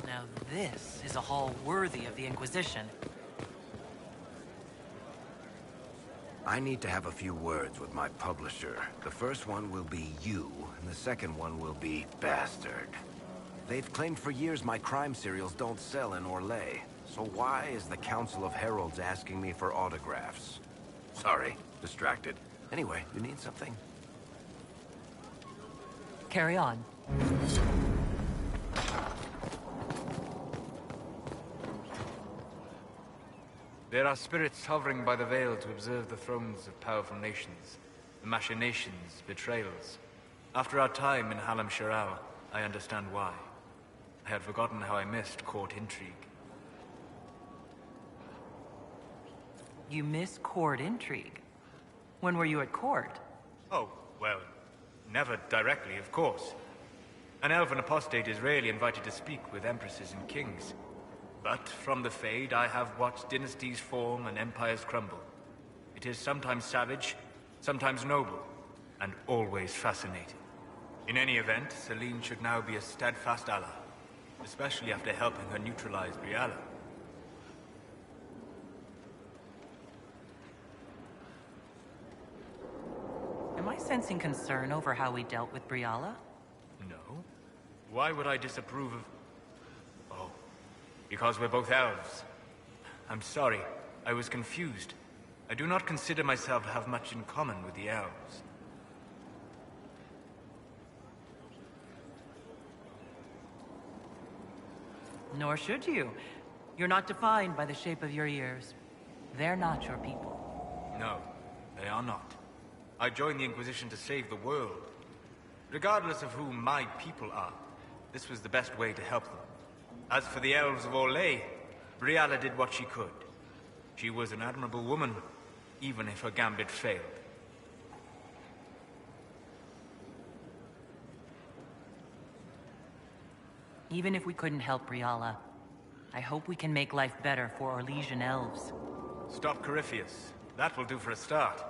Speaker 4: Now this is a hall worthy of the Inquisition.
Speaker 7: I need to have a few words with my publisher. The first one will be you, and the second one will be Bastard. They've claimed for years my crime serials don't sell in Orlais. So why is the Council of Heralds asking me for autographs? Sorry, distracted. Anyway, you need something?
Speaker 4: Carry on.
Speaker 17: There are spirits hovering by the veil to observe the thrones of powerful nations, the machinations, betrayals. After our time in Halam Sharal, I understand why. I had forgotten how I missed court intrigue.
Speaker 4: You miss court intrigue? When were you at court?
Speaker 17: Oh, well, never directly, of course. An elven apostate is rarely invited to speak with empresses and kings. But from the Fade, I have watched dynasties form and empires crumble. It is sometimes savage, sometimes noble, and always fascinating. In any event, Celine should now be a steadfast ally, especially after helping her neutralize Briala.
Speaker 4: Am I sensing concern over how we dealt with Briala?
Speaker 17: No. Why would I disapprove of... Oh, because we're both elves. I'm sorry, I was confused. I do not consider myself to have much in common with the elves.
Speaker 4: Nor should you. You're not defined by the shape of your ears. They're not your people.
Speaker 17: No, they are not. I joined the Inquisition to save the world. Regardless of who my people are, this was the best way to help them. As for the elves of Orlais, Briala did what she could. She was an admirable woman, even if her gambit failed.
Speaker 4: Even if we couldn't help Briala, I hope we can make life better for Orlesian elves.
Speaker 17: Stop Corypheus. That will do for a start.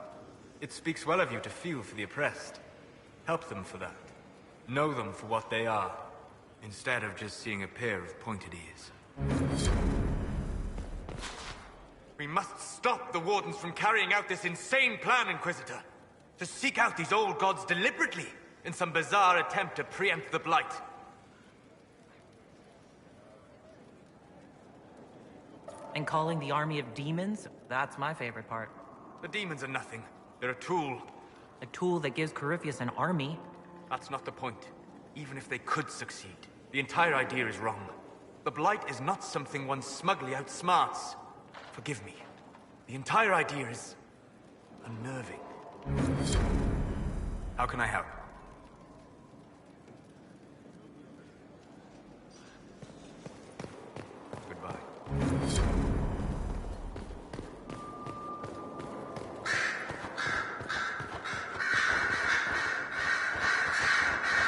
Speaker 17: It speaks well of you to feel for the oppressed. Help them for that. Know them for what they are, instead of just seeing a pair of pointed ears. We must stop the Wardens from carrying out this insane plan, Inquisitor. To seek out these old gods deliberately, in some bizarre attempt to preempt the Blight.
Speaker 4: And calling the army of demons? That's my favorite part.
Speaker 17: The demons are nothing. They're a tool.
Speaker 4: A tool that gives Corypheus an army?
Speaker 17: That's not the point. Even if they could succeed, the entire idea is wrong. The Blight is not something one smugly outsmarts. Forgive me. The entire idea is... unnerving. How can I help? Goodbye.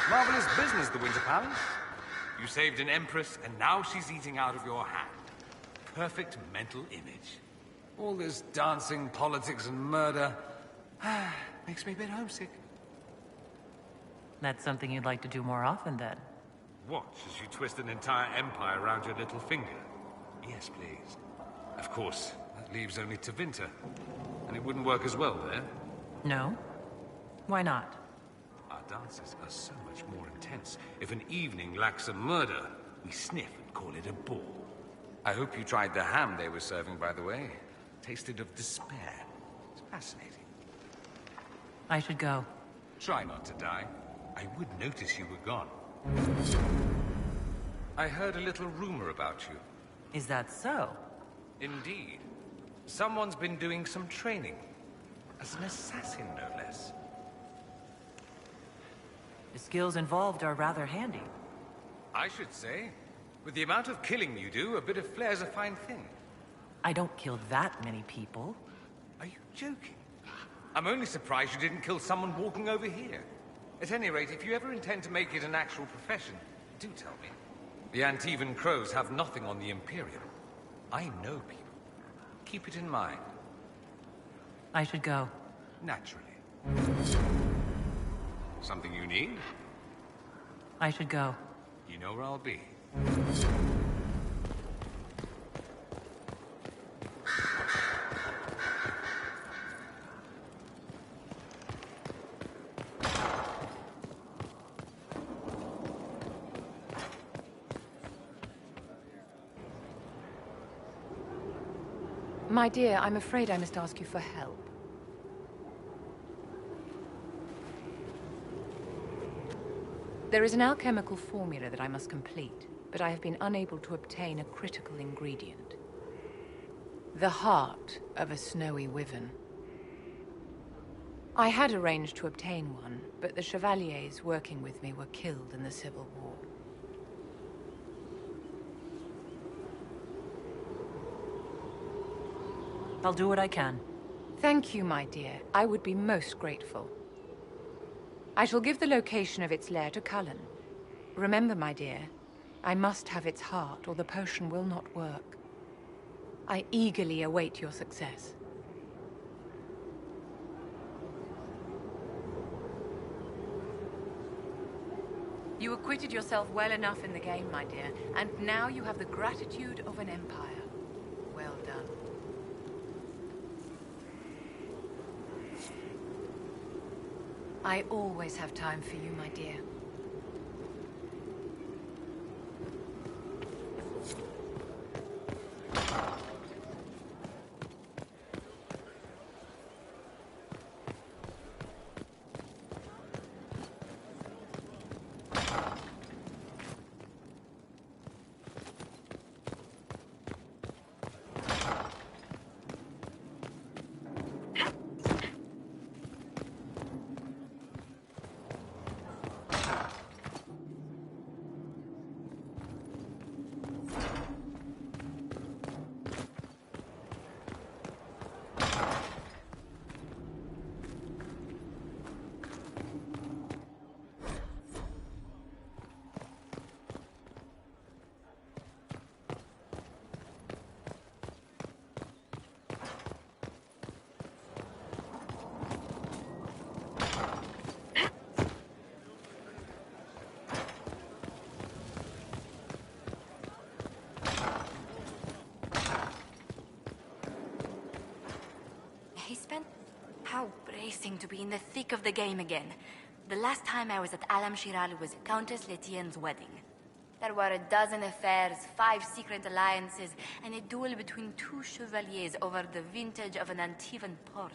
Speaker 7: Marvelous business, the Winter Palace. You saved an empress, and now she's eating out of your hand. Perfect mental image. All this dancing, politics, and murder... makes me a bit homesick.
Speaker 4: That's something you'd like to do more often, then?
Speaker 7: Watch as you twist an entire empire around your little finger. Yes, please. Of course, that leaves only Tevinter. And it wouldn't work as well there.
Speaker 4: No? Why not?
Speaker 7: Our dances are so much more intense. If an evening lacks a murder, we sniff and call it a ball. I hope you tried the ham they were serving, by the way. Tasted of despair. It's fascinating.
Speaker 4: I should go.
Speaker 7: Try not to die. I would notice you were gone. I heard a little rumor about you.
Speaker 4: Is that so?
Speaker 7: Indeed. Someone's been doing some training. As an assassin, no less.
Speaker 4: The skills involved are rather handy.
Speaker 7: I should say. With the amount of killing you do, a bit of flair's a fine thing.
Speaker 4: I don't kill that many people.
Speaker 7: Are you joking? I'm only surprised you didn't kill someone walking over here. At any rate, if you ever intend to make it an actual profession, do tell me. The Antivan Crows have nothing on the Imperium. I know people. Keep it in mind.
Speaker 4: I should go.
Speaker 7: Naturally. Something you need?
Speaker 4: I should go.
Speaker 7: You know where I'll be.
Speaker 20: My dear, I'm afraid I must ask you for help. There is an alchemical formula that I must complete, but I have been unable to obtain a critical ingredient. The heart of a snowy wyvern. I had arranged to obtain one, but the chevaliers working with me were killed in the Civil War.
Speaker 4: I'll do what I can.
Speaker 20: Thank you, my dear. I would be most grateful. I shall give the location of its lair to Cullen. Remember, my dear, I must have its heart, or the potion will not work. I eagerly await your success. You acquitted yourself well enough in the game, my dear, and now you have the gratitude of an empire. Well done. I always have time for you, my dear.
Speaker 1: How bracing to be in the thick of the game again. The last time I was at Alam Shiral was Countess Letienne's wedding. There were a dozen affairs, 5 secret alliances, and a duel between 2 chevaliers over the vintage of an Antivan port.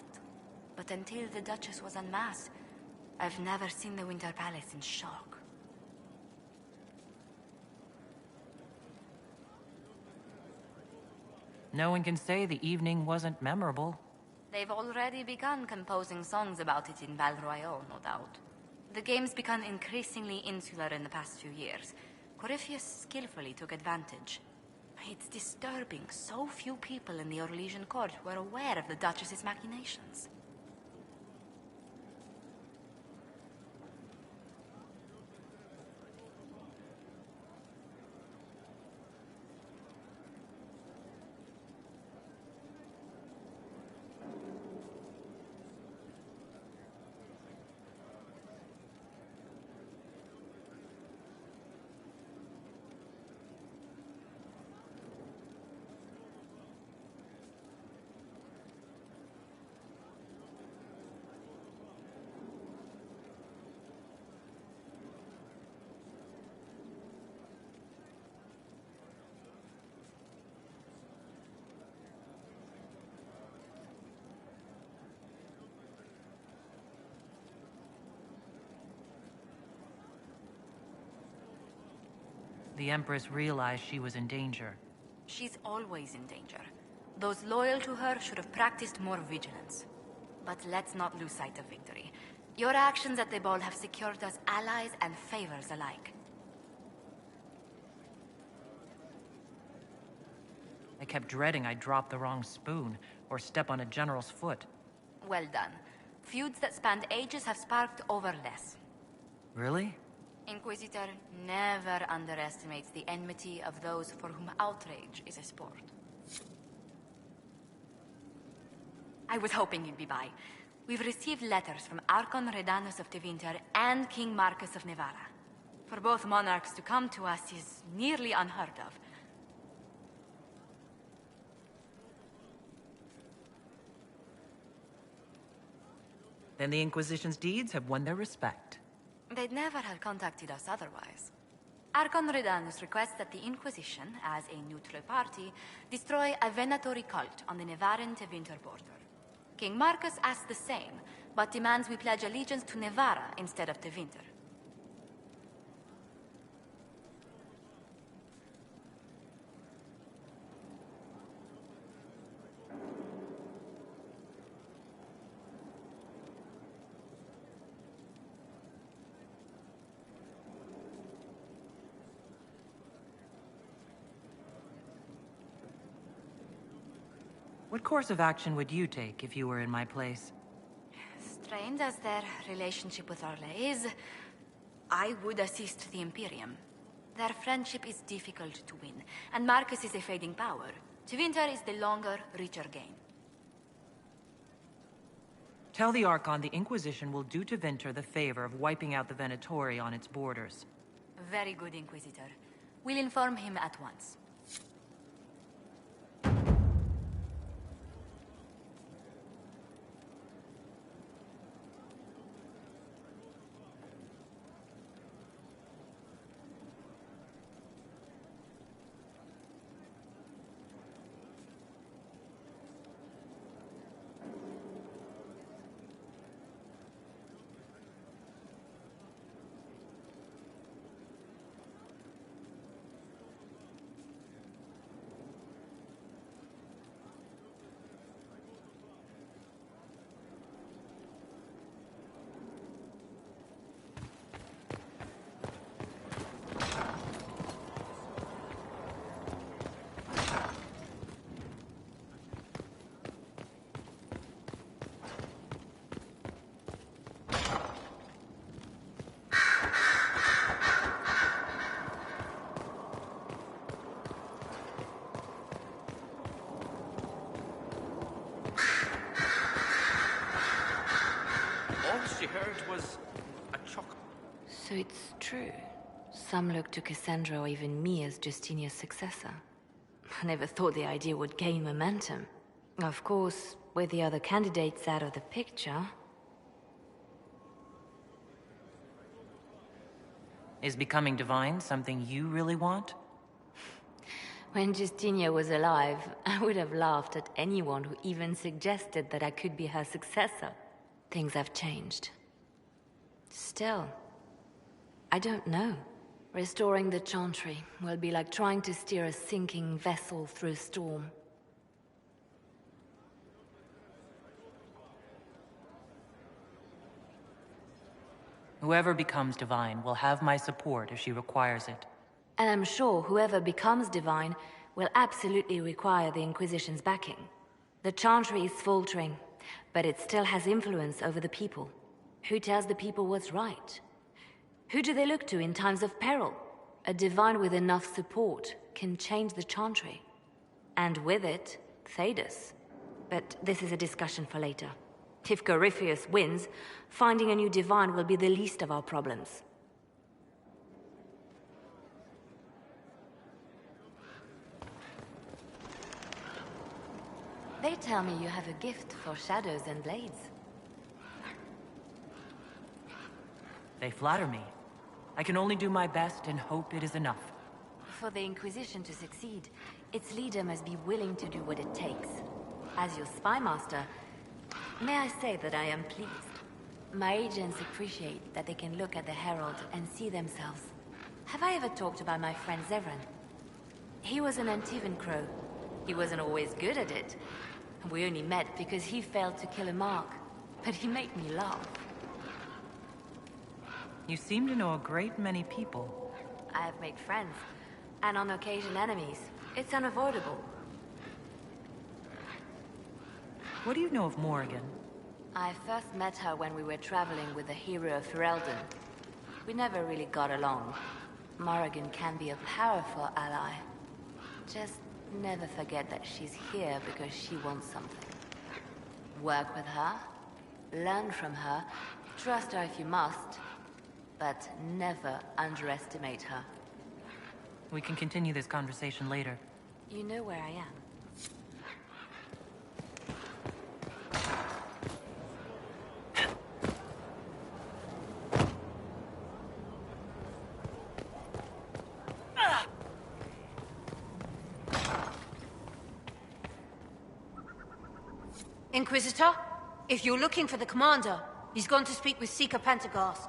Speaker 1: But until the Duchess was unmasked, I've never seen the Winter Palace in shock.
Speaker 4: No one can say the evening wasn't memorable.
Speaker 1: They've already begun composing songs about it in Val Royale, no doubt. The game's become increasingly insular in the past few years. Corypheus skillfully took advantage. It's disturbing so few people in the Orlesian court were aware of the Duchess's machinations.
Speaker 4: The Empress realized she was in danger.
Speaker 1: She's always in danger. Those loyal to her should have practiced more vigilance. But let's not lose sight of victory. Your actions at the ball have secured us allies and favors alike.
Speaker 4: I kept dreading I'd drop the wrong spoon, or step on a general's foot.
Speaker 1: Well done. Feuds that spanned ages have sparked over less.
Speaker 4: Really?
Speaker 1: Inquisitor never underestimates the enmity of those for whom outrage is a sport. I was hoping you'd be by. We've received letters from Archon Redanus of Tevinter and King Marcus of Nevada. For both monarchs to come to us is nearly unheard of.
Speaker 4: Then the Inquisition's deeds have won their respect.
Speaker 1: They'd never have contacted us otherwise. Archon Redanus requests that the Inquisition, as a neutral party, destroy a Venatori cult on the Nevaran-Tevinter border. King Marcus asks the same, but demands we pledge allegiance to Nevara instead of Tevinter.
Speaker 4: What course of action would you take if you were in my place?
Speaker 1: Strained as their relationship with Orlais is, I would assist the Imperium. Their friendship is difficult to win, and Marcus is a fading power. Tevinter is the longer, richer gain.
Speaker 4: Tell the Archon the Inquisition will do Tevinter the favor of wiping out the Venatori on its borders.
Speaker 1: Very good, Inquisitor. We'll inform him at once.
Speaker 14: She heard was a chocolate.
Speaker 2: So it's true. Some look to Cassandra or even me as Justinia's successor. I never thought the idea would gain momentum. Of course, with the other candidates out of the picture...
Speaker 4: Is becoming divine something you really want?
Speaker 2: When Justinia was alive, I would have laughed at anyone who even suggested that I could be her successor. Things have changed. Still, I don't know. Restoring the Chantry will be like trying to steer a sinking vessel through a storm.
Speaker 4: Whoever becomes divine will have my support if she requires it.
Speaker 2: And I'm sure whoever becomes divine will absolutely require the Inquisition's backing. The Chantry is faltering, but it still has influence over the people. Who tells the people what's right? Who do they look to in times of peril? A divine with enough support can change the Chantry. And with it, Thedas. But this is a discussion for later. If Corypheus wins, finding a new divine will be the least of our problems. They tell me you have a gift for shadows and blades.
Speaker 4: They flatter me. I can only do my best and hope it is enough.
Speaker 2: For the Inquisition to succeed, its leader must be willing to do what it takes. As your spy master, may I say that I am pleased. My agents appreciate that they can look at the Herald and see themselves. Have I ever talked about my friend Zevran? He was an Antivan crow. He wasn't always good at it. We only met because he failed to kill a mark. But he made me laugh.
Speaker 4: You seem to know a great many people.
Speaker 2: I have made friends, and on occasion enemies. It's unavoidable.
Speaker 4: What do you know of Morrigan?
Speaker 2: I first met her when we were traveling with the hero of Ferelden. We never really got along. Morrigan can be a powerful ally. Just never forget that she's here because she wants something. Work with her, learn from her, trust her if you must, but never underestimate her.
Speaker 4: We can continue this conversation later.
Speaker 2: You know where I am.
Speaker 12: Inquisitor, if you're looking for the commander, he's gone to speak with Seeker Pentagast.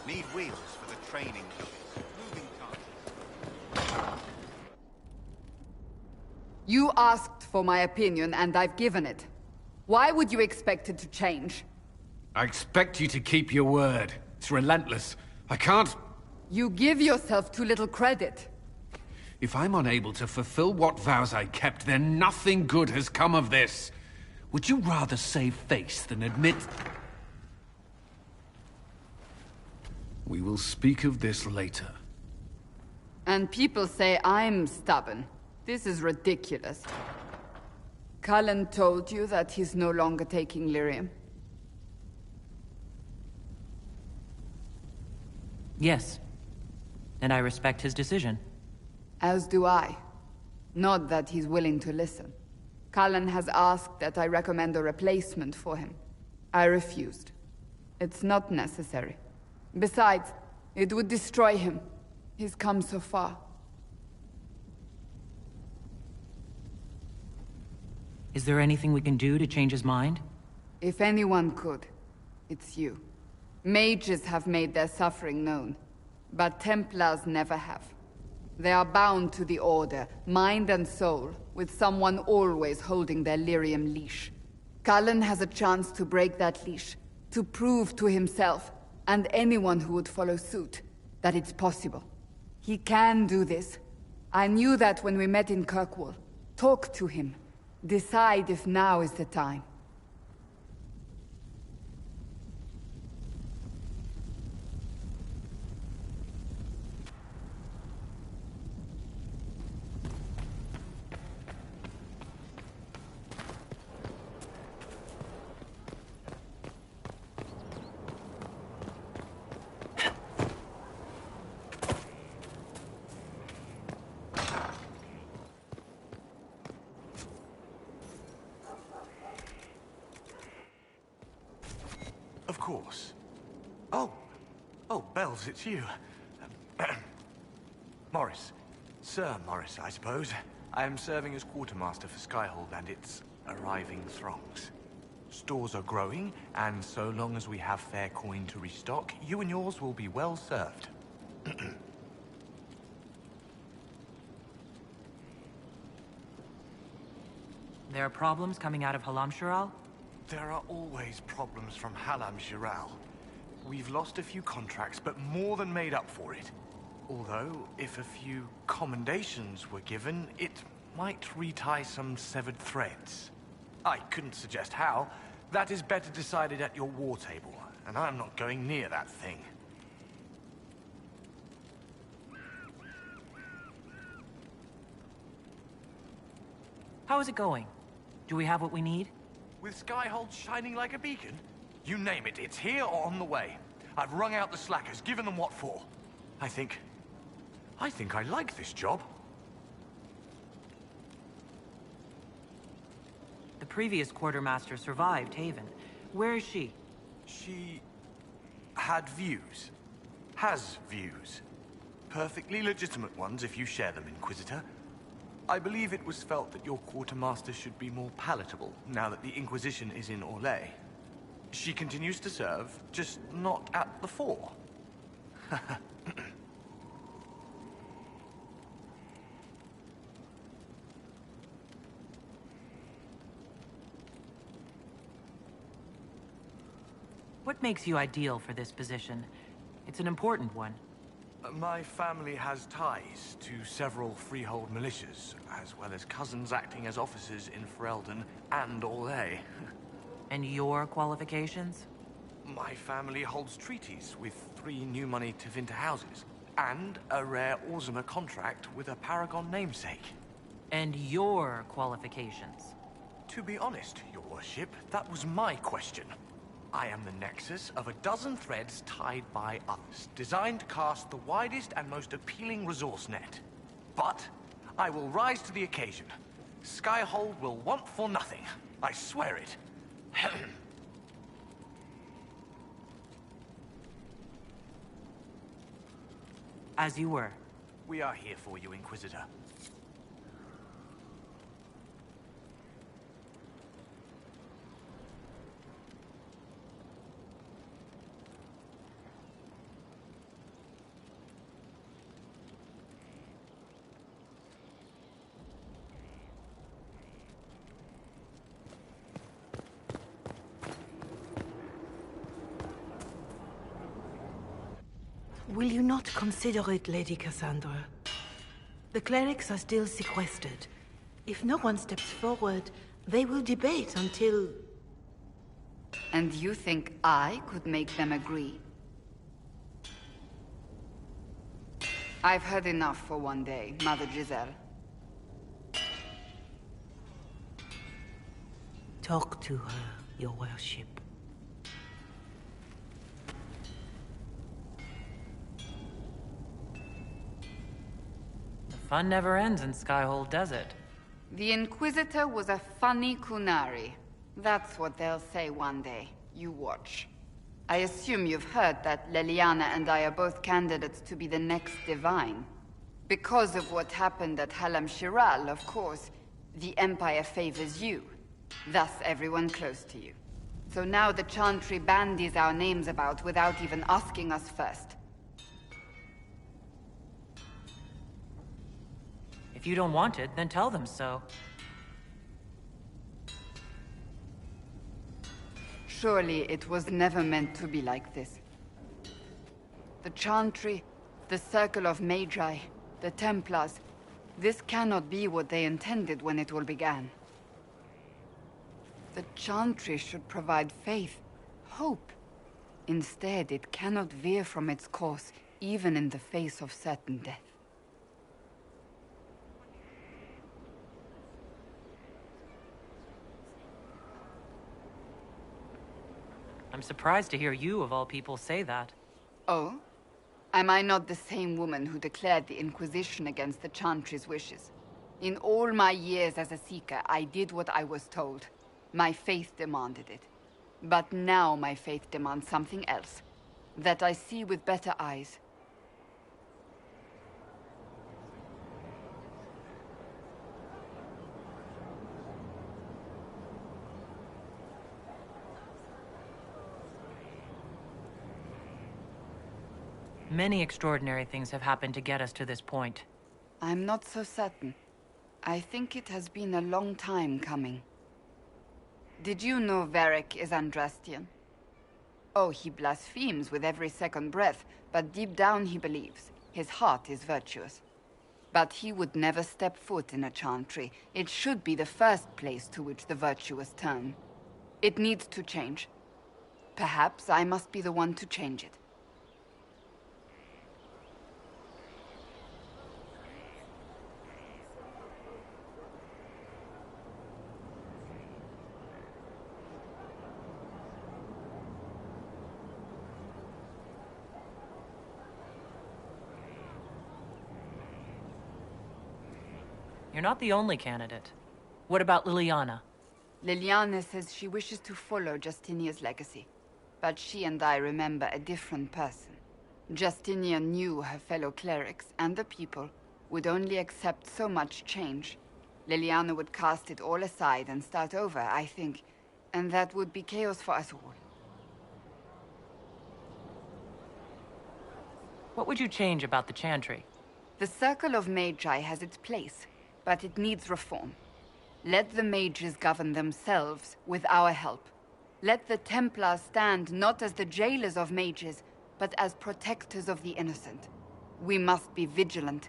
Speaker 11: Need wheels for the training units. Moving targets.
Speaker 6: You asked for my opinion, and I've given it. Why would you expect it to change?
Speaker 22: I expect you to keep your word. It's relentless. I can't...
Speaker 6: You give yourself too little credit.
Speaker 22: If I'm unable to fulfill what vows I kept, then nothing good has come of this. Would you rather save face than admit... We will speak of this later.
Speaker 6: And people say I'm stubborn. This is ridiculous. Cullen told you that he's no longer taking lyrium?
Speaker 4: Yes. And I respect his decision.
Speaker 6: As do I. Not that he's willing to listen. Cullen has asked that I recommend a replacement for him. I refused. It's not necessary. Besides, it would destroy him. He's come so far.
Speaker 4: Is there anything we can do to change his mind?
Speaker 6: If anyone could, it's you. Mages have made their suffering known, but Templars never have. They are bound to the Order, mind and soul, with someone always holding their lyrium leash. Cullen has a chance to break that leash, to prove to himself, and anyone who would follow suit, that it's possible. He can do this. I knew that when we met in Kirkwall. Talk to him. Decide if now is the time.
Speaker 11: Of course. Oh, Bells, it's you. Morris. Sir Morris, I suppose. I am serving as quartermaster for Skyhold and its arriving throngs. Stores are growing, and so long as we have fair coin to restock, you and yours will be well served.
Speaker 4: There are problems coming out of Halam-Shiral?
Speaker 11: There are always problems from Halam-Shiral. We've lost a few contracts, but more than made up for it. Although, if a few commendations were given, it might retie some severed threads. I couldn't suggest how. That is better decided at your war table, and I'm not going near that thing.
Speaker 4: How is it going? Do we have what we need?
Speaker 11: With Skyhold shining like a beacon? You name it, it's here or on the way. I've wrung out the slackers, given them what for. I think I like this job.
Speaker 4: The previous quartermaster survived Haven. Where is she?
Speaker 11: She had views. Has views. Perfectly legitimate ones if you share them, Inquisitor. I believe it was felt that your quartermaster should be more palatable now that the Inquisition is in Orlais. She continues to serve, just not at the fore.
Speaker 4: What makes you ideal for this position? It's an important one.
Speaker 11: My family has ties to several freehold militias, as well as cousins acting as officers in Ferelden and Orlais.
Speaker 4: And your qualifications?
Speaker 11: My family holds treaties with 3 new money Tevinter houses, and a rare Orzuma contract with a Paragon namesake.
Speaker 4: And your qualifications?
Speaker 11: To be honest, your worship, that was my question. I am the nexus of a dozen threads tied by others, designed to cast the widest and most appealing resource net. But I will rise to the occasion. Skyhold will want for nothing. I swear it.
Speaker 4: As you were.
Speaker 11: We are here for you, Inquisitor.
Speaker 5: Will you not consider it, Lady Cassandra? The clerics are still sequestered. If no one steps forward, they will debate until...
Speaker 6: And you think I could make them agree? I've heard enough for one day, Mother Giselle.
Speaker 5: Talk to her, your worship.
Speaker 4: Fun never ends in Skyhold Desert.
Speaker 6: The Inquisitor was a funny Kunari. That's what they'll say one day. You watch. I assume you've heard that Leliana and I are both candidates to be the next Divine. Because of what happened at Halam Shiral, of course, the Empire favors you. Thus everyone close to you. So now the Chantry bandies our names about without even asking us first.
Speaker 4: If you don't want it, then tell them so.
Speaker 6: Surely it was never meant to be like this. The Chantry, the Circle of Magi, the Templars, this cannot be what they intended when it all began. The Chantry should provide faith, hope. Instead, it cannot veer from its course, even in the face of certain death.
Speaker 4: I'm surprised to hear you, of all people, say that.
Speaker 6: Oh? Am I not the same woman who declared the Inquisition against the Chantry's wishes? In all my years as a Seeker, I did what I was told. My faith demanded it. But now my faith demands something else. That I see with better eyes.
Speaker 4: Many extraordinary things have happened to get us to this point.
Speaker 6: I'm not so certain. I think it has been a long time coming. Did you know Varric is Andrastian? Oh, he blasphemes with every second breath, but deep down he believes. His heart is virtuous. But he would never step foot in a Chantry. It should be the first place to which the virtuous turn. It needs to change. Perhaps I must be the one to change it.
Speaker 4: You're not the only candidate. What about Liliana?
Speaker 6: Liliana says she wishes to follow Justinia's legacy. But she and I remember a different person. Justinia knew her fellow clerics and the people would only accept so much change. Liliana would cast it all aside and start over, I think. And that would be chaos for us all.
Speaker 4: What would you change about the Chantry?
Speaker 6: The Circle of Magi has its place. But it needs reform. Let the mages govern themselves with our help. Let the Templars stand not as the jailers of mages, but as protectors of the innocent. We must be vigilant,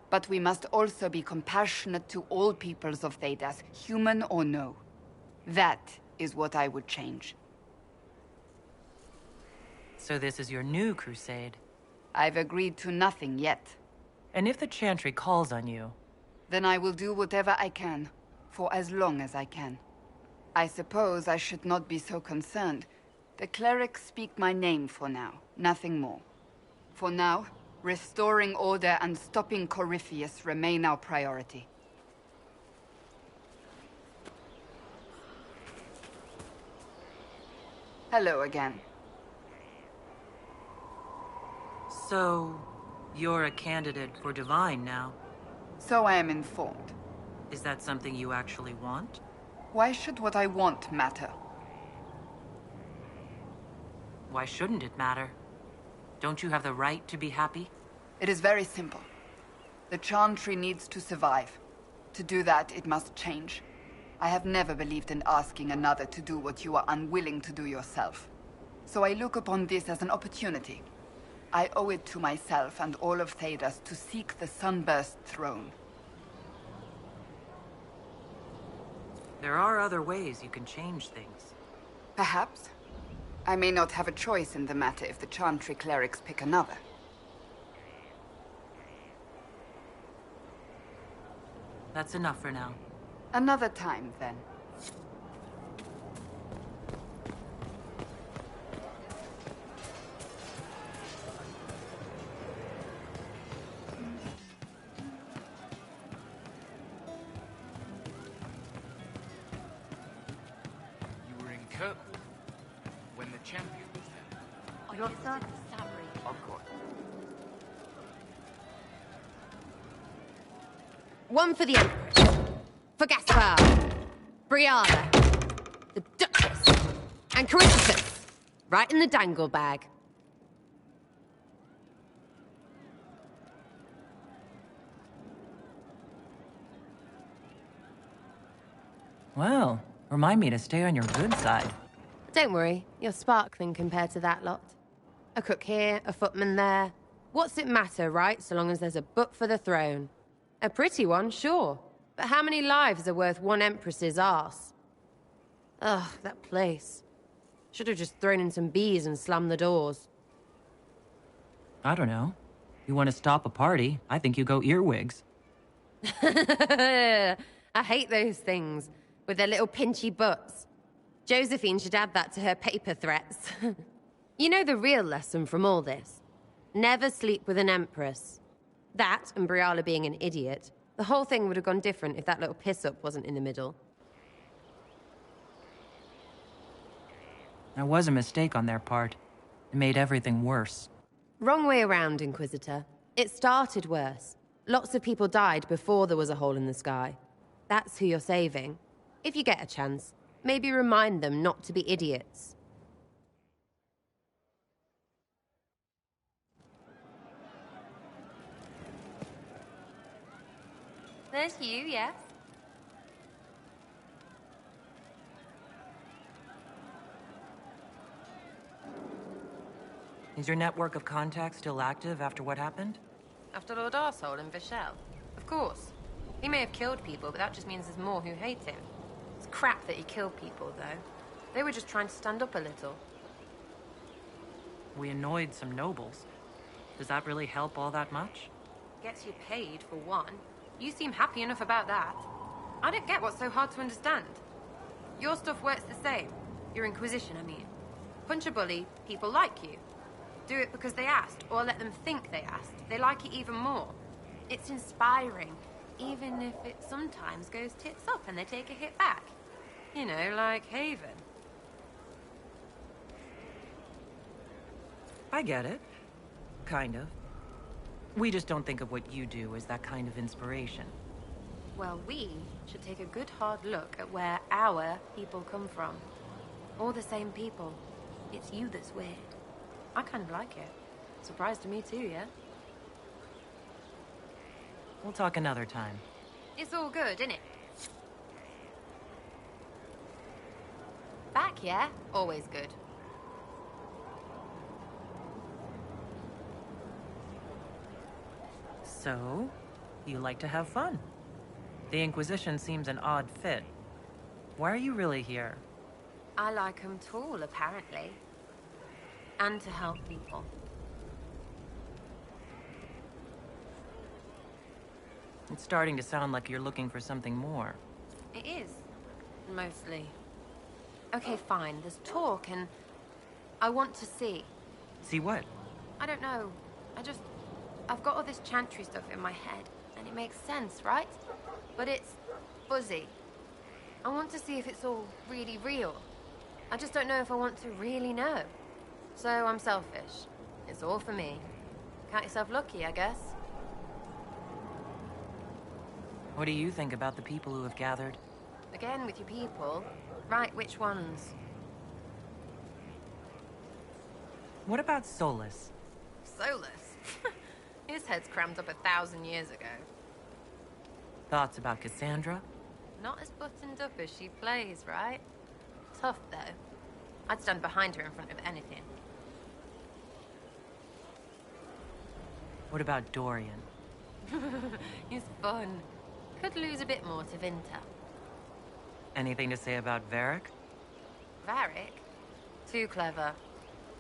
Speaker 6: but we must also be compassionate to all peoples of Thedas, human or no. That is what I would change.
Speaker 4: So this is your new crusade?
Speaker 6: I've agreed to nothing yet.
Speaker 4: And if the Chantry calls on you?
Speaker 6: Then I will do whatever I can, for as long as I can. I suppose I should not be so concerned. The clerics speak my name for now, nothing more. For now, restoring order and stopping Corypheus remain our priority. Hello again.
Speaker 4: So, you're a candidate for Divine now?
Speaker 6: So I am informed.
Speaker 4: Is that something you actually want?
Speaker 6: Why should what I want matter?
Speaker 4: Why shouldn't it matter? Don't you have the right to be happy?
Speaker 6: It is very simple. The Chantry needs to survive. To do that, it must change. I have never believed in asking another to do what you are unwilling to do yourself. So I look upon this as an opportunity. I owe it to myself and all of Thedas to seek the Sunburst throne.
Speaker 4: There are other ways you can change things.
Speaker 6: Perhaps. I may not have a choice in the matter if the Chantry clerics pick another.
Speaker 4: That's enough for now.
Speaker 6: Another time, then.
Speaker 14: You were in Kirkwood when the champion was there.
Speaker 1: Oh, your son is sorry.
Speaker 14: Of course.
Speaker 12: One for the Empress. For Gaspar. Brianna. The Duchess. And Corypheus. Right in the dangle bag.
Speaker 4: Well, remind me to stay on your good side.
Speaker 12: Don't worry, you're sparkling compared to that lot. A cook here, a footman there. What's it matter, right, so long as there's a book for the throne? A pretty one, sure. But how many lives are worth one Empress's arse? Ugh, that place. Should have just thrown in some bees and slammed the doors.
Speaker 4: I don't know. You want to stop a party, I think you go earwigs.
Speaker 12: I hate those things, with their little pinchy butts. Josephine should add that to her paper threats. You know the real lesson from all this? Never sleep with an Empress. That, and Briala being an idiot, the whole thing would have gone different if that little piss-up wasn't in the middle.
Speaker 4: That was a mistake on their part. It made everything worse.
Speaker 12: Wrong way around, Inquisitor. It started worse. Lots of people died before there was a hole in the sky. That's who you're saving. If you get a chance, maybe remind them not to be idiots.
Speaker 2: There's you, yes?
Speaker 4: Is your network of contacts still active after what happened?
Speaker 12: After Lord Arsehole and Vishal? Of course. He may have killed people, but that just means there's more who hate him. It's crap that he killed people, though. They were just trying to stand up a little.
Speaker 4: We annoyed some nobles. Does that really help all that much?
Speaker 12: Gets you paid, for one. You seem happy enough about that. I don't get what's so hard to understand. Your stuff works the same. Your Inquisition, I mean. Punch a bully, people like you. Do it because they asked, or let them think they asked. They like it even more. It's inspiring, even if it sometimes goes tits up and they take a hit back. You know, like Haven.
Speaker 4: I get it. Kind of. We just don't think of what you do as that kind of inspiration.
Speaker 12: Well, we should take a good hard look at where our people come from. All the same people. It's you that's weird. I kind of like it. Surprised to me too, yeah?
Speaker 4: We'll talk another time.
Speaker 12: It's all good, isn't it? Back, yeah? Always good.
Speaker 4: So, you like to have fun. The Inquisition seems an odd fit. Why are you really here?
Speaker 12: I like 'em tall, apparently. And to help people.
Speaker 4: It's starting to sound like you're looking for something more.
Speaker 12: It is. Mostly. Okay, fine. There's talk and... I want to see.
Speaker 4: See what?
Speaker 12: I don't know. I've got all this Chantry stuff in my head, and it makes sense, right? But it's fuzzy. I want to see if it's all really real. I just don't know if I want to really know. So I'm selfish. It's all for me. Count yourself lucky, I guess.
Speaker 4: What do you think about the people who have gathered?
Speaker 12: Again, with your people. Right, which ones?
Speaker 4: What about Solus?
Speaker 12: Solus? His head's crammed up 1,000 years ago.
Speaker 4: Thoughts about Cassandra?
Speaker 12: Not as buttoned up as she plays, right? Tough, though. I'd stand behind her in front of anything.
Speaker 4: What about Dorian?
Speaker 12: He's fun. Could lose a bit more to Vinter.
Speaker 4: Anything to say about Varric?
Speaker 12: Varric? Too clever.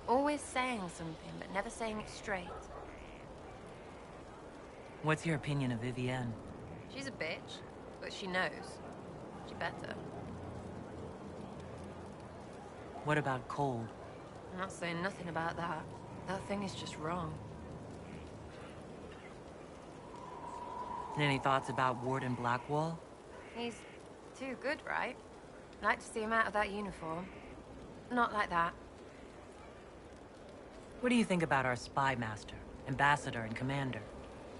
Speaker 12: Always saying something, but never saying it straight.
Speaker 4: What's your opinion of Vivienne?
Speaker 12: She's a bitch, but she knows. She better.
Speaker 4: What about Cold?
Speaker 12: I'm not saying nothing about that. That thing is just wrong.
Speaker 4: Any thoughts about Warden Blackwall?
Speaker 12: He's too good, right? I'd like to see him out of that uniform. Not like that.
Speaker 4: What do you think about our spy master, ambassador, and commander?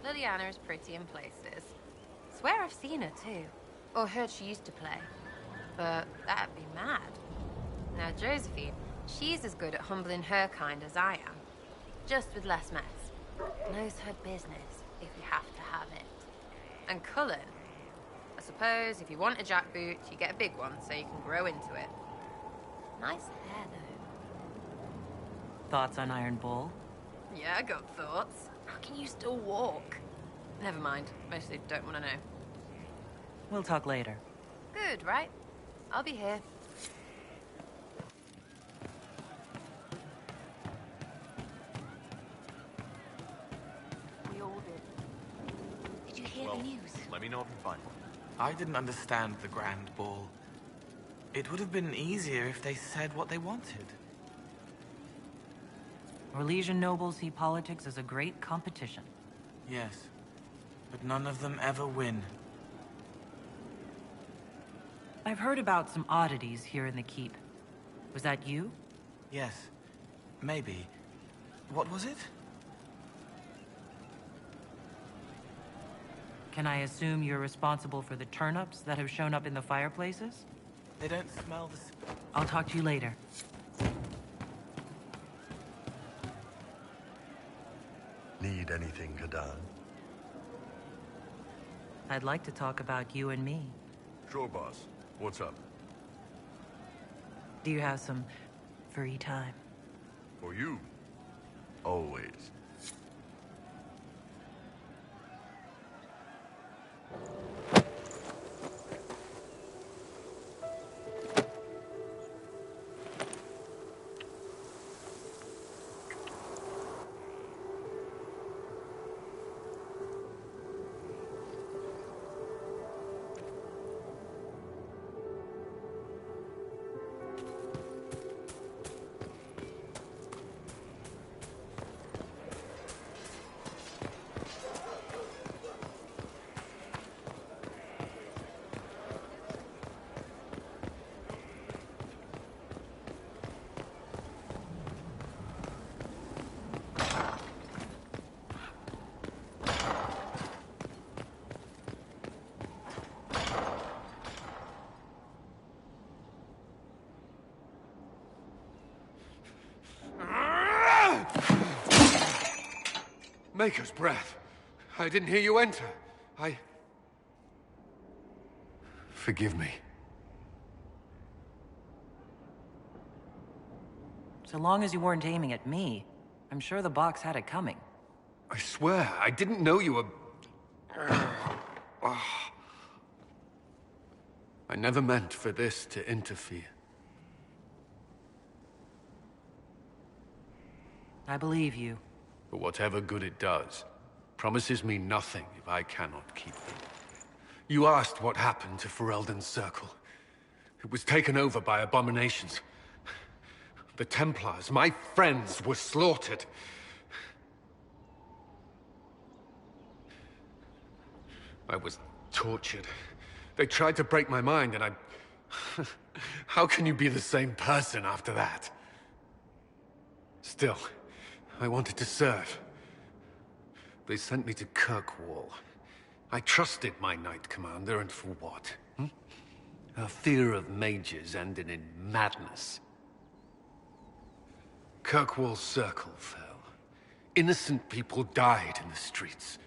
Speaker 12: Liliana is pretty in places. Swear I've seen her too. Or heard she used to play. But that'd be mad. Now Josephine, she's as good at humbling her kind as I am. Just with less mess. Knows her business, if you have to have it. And Cullen. I suppose if you want a jackboot, you get a big one so you can grow into it. Nice hair, though.
Speaker 4: Thoughts on Iron Bull?
Speaker 12: Yeah, I got thoughts. How can you still walk? Never mind. Mostly don't want to know.
Speaker 4: We'll talk later.
Speaker 12: Good, right? I'll be here.
Speaker 1: We all did. Did you hear
Speaker 11: Well,
Speaker 1: the news?
Speaker 11: let me know if you find one. I didn't understand the Grand Ball. It would have been easier if they said what they wanted.
Speaker 4: Orlesian nobles see politics as a great competition.
Speaker 11: Yes, but none of them ever win.
Speaker 4: I've heard about some oddities here in the keep. Was that you?
Speaker 11: Yes, maybe. What was it?
Speaker 4: Can I assume you're responsible for the turnips that have shown up in the fireplaces?
Speaker 11: They don't smell the...
Speaker 4: I'll talk to you later.
Speaker 9: Need anything, Kadan?
Speaker 4: I'd like to talk about you and me.
Speaker 9: Sure, boss. What's up?
Speaker 4: Do you have some free time?
Speaker 9: For you? Always.
Speaker 22: Maker's breath. I didn't hear you enter. Forgive me.
Speaker 4: So long as you weren't aiming at me, I'm sure the box had it coming.
Speaker 22: I swear, I didn't know you were... I never meant for this to interfere.
Speaker 4: I believe you.
Speaker 22: But whatever good it does, promises me nothing if I cannot keep them. You asked what happened to Ferelden's Circle. It was taken over by abominations. The Templars, my friends, were slaughtered. I was tortured. They tried to break my mind, and How can you be the same person after that? Still, I wanted to serve. They sent me to Kirkwall. I trusted my Knight Commander, and for what? Her fear of mages ended in madness. Kirkwall Circle fell. Innocent people died in the streets.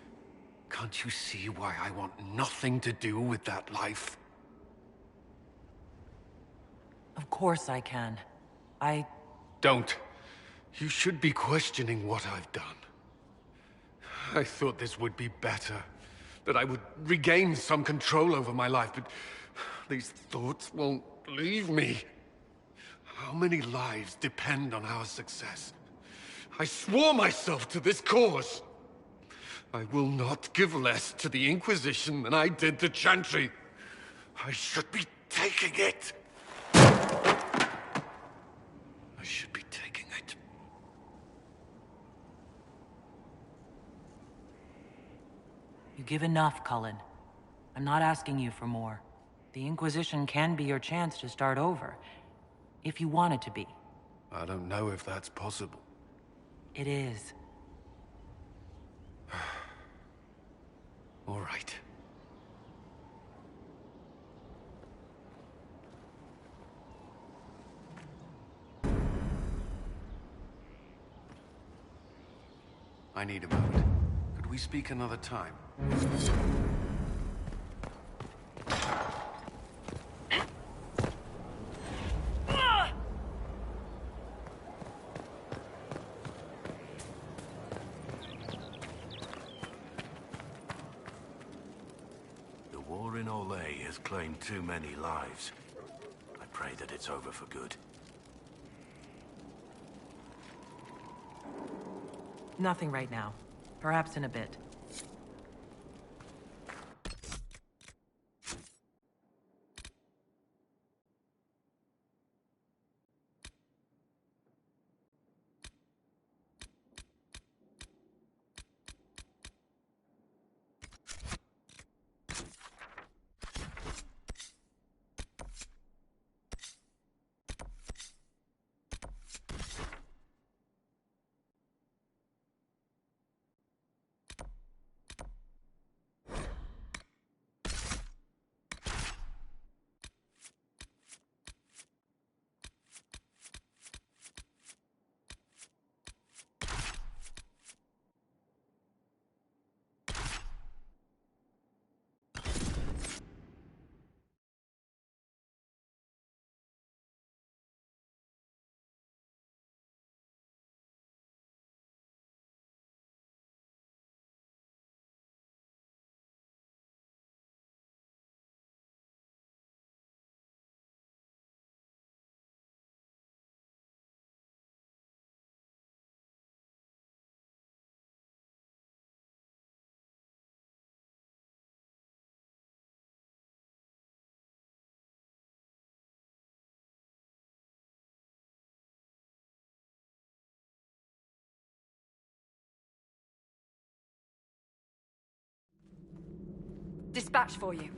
Speaker 22: Can't you see why I want nothing to do with that life?
Speaker 4: Of course I can.
Speaker 22: Don't. You should be questioning what I've done. I thought this would be better. That I would regain some control over my life, but these thoughts won't leave me. How many lives depend on our success? I swore myself to this cause. I will not give less to the Inquisition than I did the Chantry. I should be taking it. I should be taking it.
Speaker 4: You give enough, Cullen. I'm not asking you for more. The Inquisition can be your chance to start over. If you want it to be.
Speaker 22: I don't know if that's possible.
Speaker 4: It is.
Speaker 22: All right. I need a moment. Could we speak another time?
Speaker 7: The war in Olay has claimed too many lives. I pray that it's over for good.
Speaker 4: Nothing right now. Perhaps in a bit.
Speaker 1: Dispatch for you.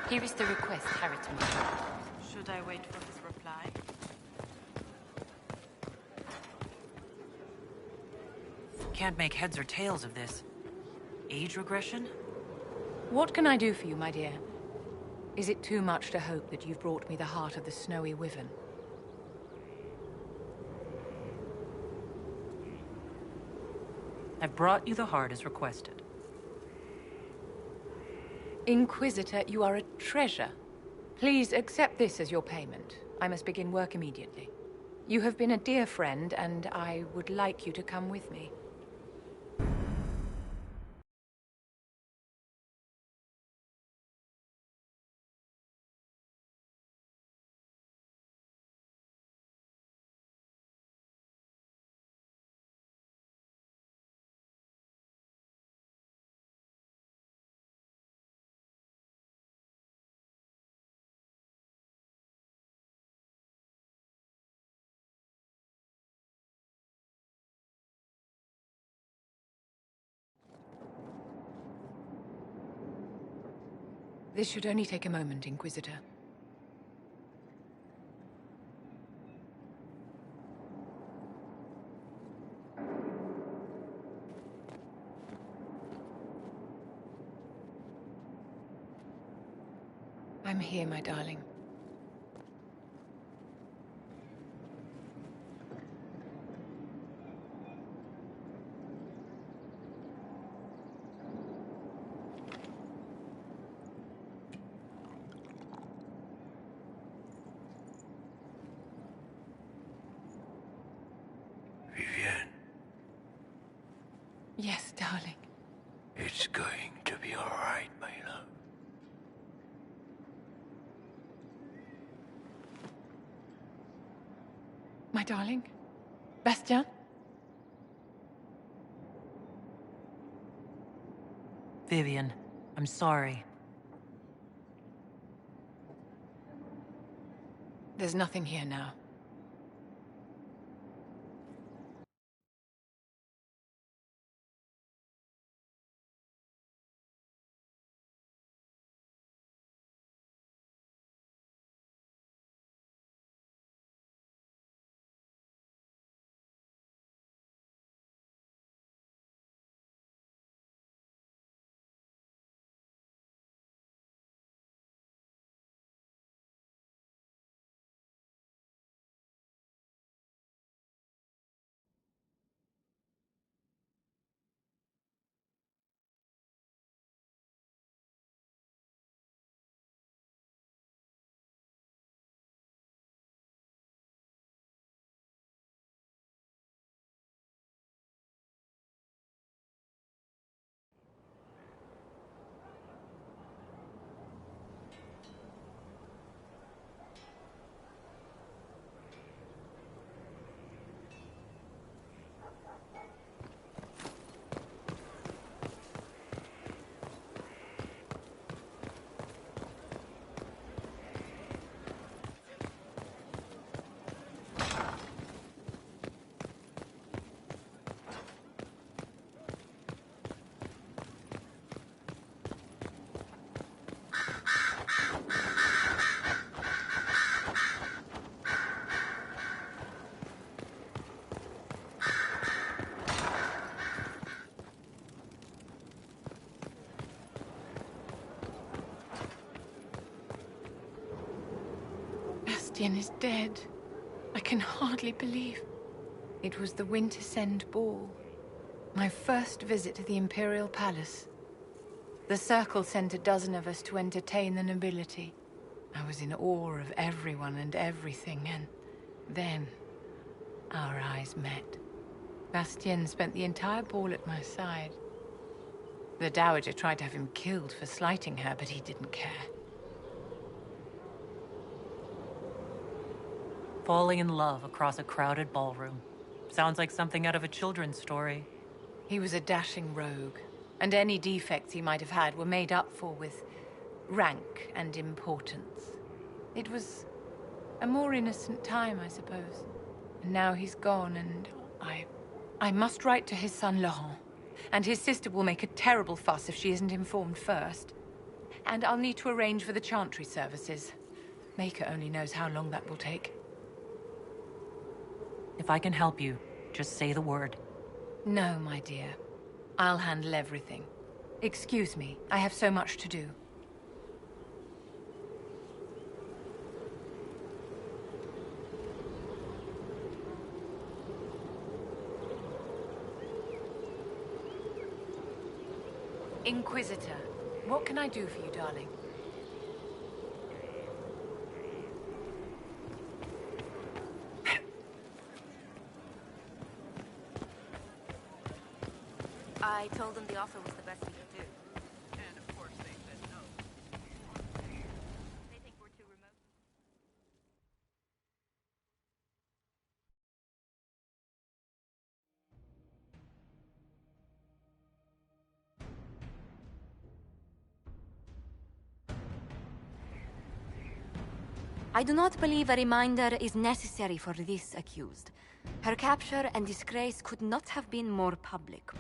Speaker 20: Here is the request, Harriton.
Speaker 19: Should I wait for his reply?
Speaker 4: Can't make heads or tails of this. Age regression?
Speaker 20: What can I do for you, my dear? Is it too much to hope that you've brought me the heart of the snowy wyvern?
Speaker 4: I've brought you the heart as requested.
Speaker 20: Inquisitor, you are a treasure. Please accept this as your payment. I must begin work immediately. You have been a dear friend, and I would like you to come with me. This should only take a moment, Inquisitor. I'm here, my darling.
Speaker 7: Vivienne,
Speaker 20: Yes, darling.
Speaker 7: it's going to be all right, my love.
Speaker 20: My darling? Bastien?
Speaker 4: Vivian, I'm sorry.
Speaker 20: There's nothing here now. Bastien is dead. I can hardly believe. It was the Wintersend Ball. My first visit to the Imperial Palace. The Circle sent a dozen of us to entertain the nobility. I was in awe of everyone and everything, and then our eyes met. Bastien spent the entire ball at my side. The Dowager tried to have him killed for slighting her, but he didn't care.
Speaker 4: Falling in love across a crowded ballroom. Sounds like something out of a children's story.
Speaker 20: He was a dashing rogue, and any defects he might have had were made up for with rank and importance. It was a more innocent time, I suppose. And now he's gone, and I must write to his son Laurent. And his sister will make a terrible fuss if she isn't informed first. And I'll need to arrange for the Chantry services. Maker only knows how long that will take.
Speaker 4: If I can help you, just say the word.
Speaker 20: No, my dear. I'll handle everything. Excuse me, I have so much to do. Inquisitor, what can I do for you, darling?
Speaker 2: I told them the offer was the best we could do.
Speaker 14: And of course they said no.
Speaker 2: They think we're too remote. I do not believe a reminder is necessary for this accused. Her capture and disgrace could not have been more public.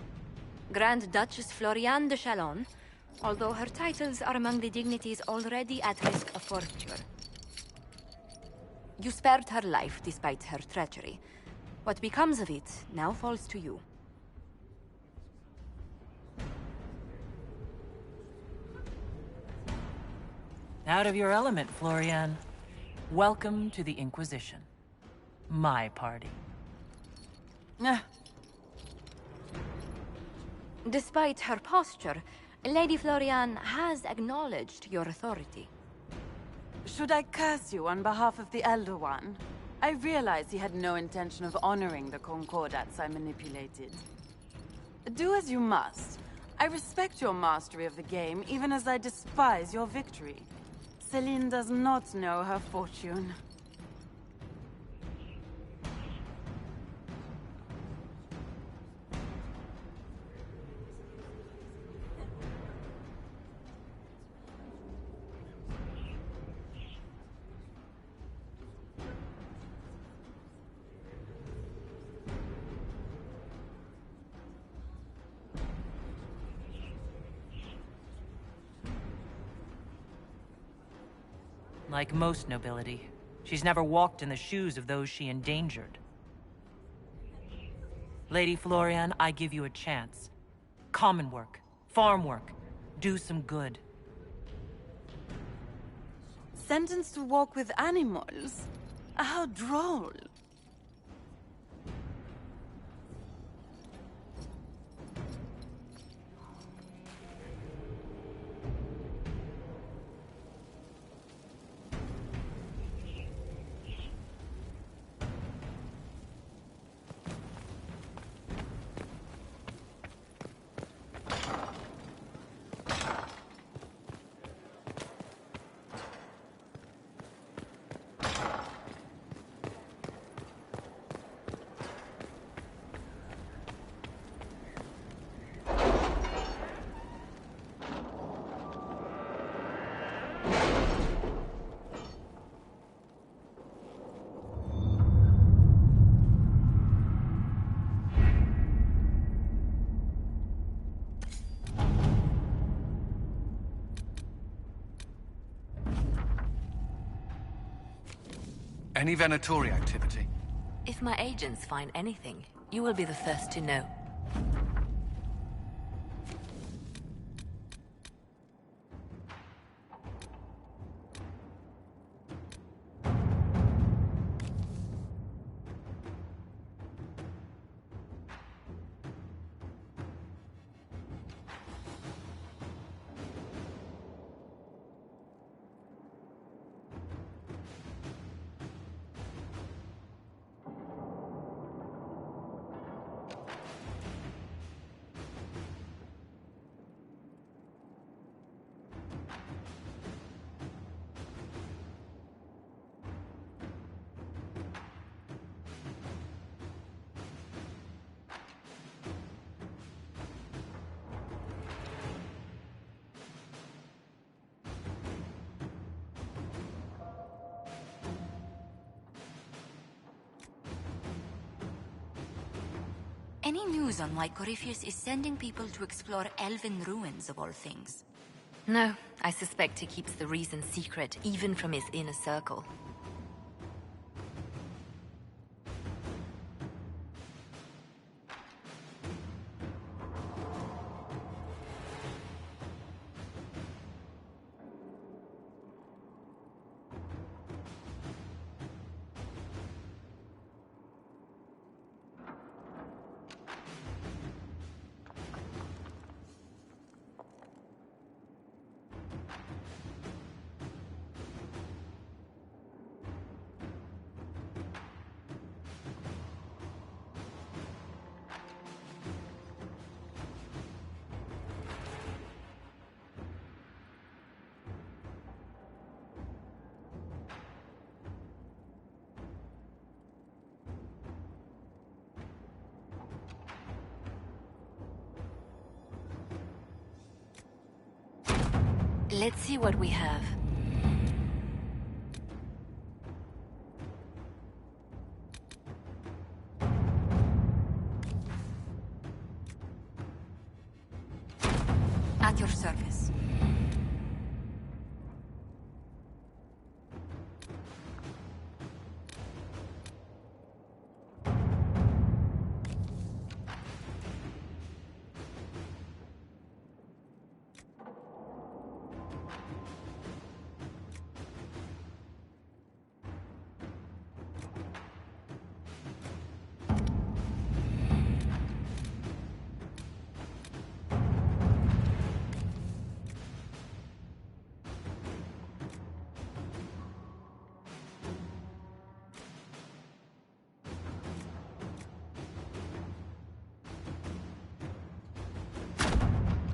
Speaker 2: Grand Duchess Floriane de Chalon, although her titles are among the dignities already at risk of forfeiture. You spared her life despite her treachery. What becomes of it now falls to you.
Speaker 4: Out of your element, Floriane. Welcome to the Inquisition. My party.
Speaker 2: Despite her posture, Lady Floriane has acknowledged your authority.
Speaker 19: Should I curse you on behalf of the Elder One? I realize he had no intention of honoring the concordats I manipulated. Do as you must. I respect your mastery of the game, even as I despise your victory. Celine does not know her fortune.
Speaker 4: Like most nobility, she's never walked in the shoes of those she endangered. Lady Floriane, I give you a chance. Common work, farm work, do some good.
Speaker 19: Sentenced to walk with animals? How droll.
Speaker 22: Any Venatori activity?
Speaker 2: If my agents find anything, you will be the first to know. Any news on why Corypheus is sending people to explore elven ruins of all things? No, I suspect he keeps the reason secret, even from his inner circle. Let's see what we have.
Speaker 1: At your service.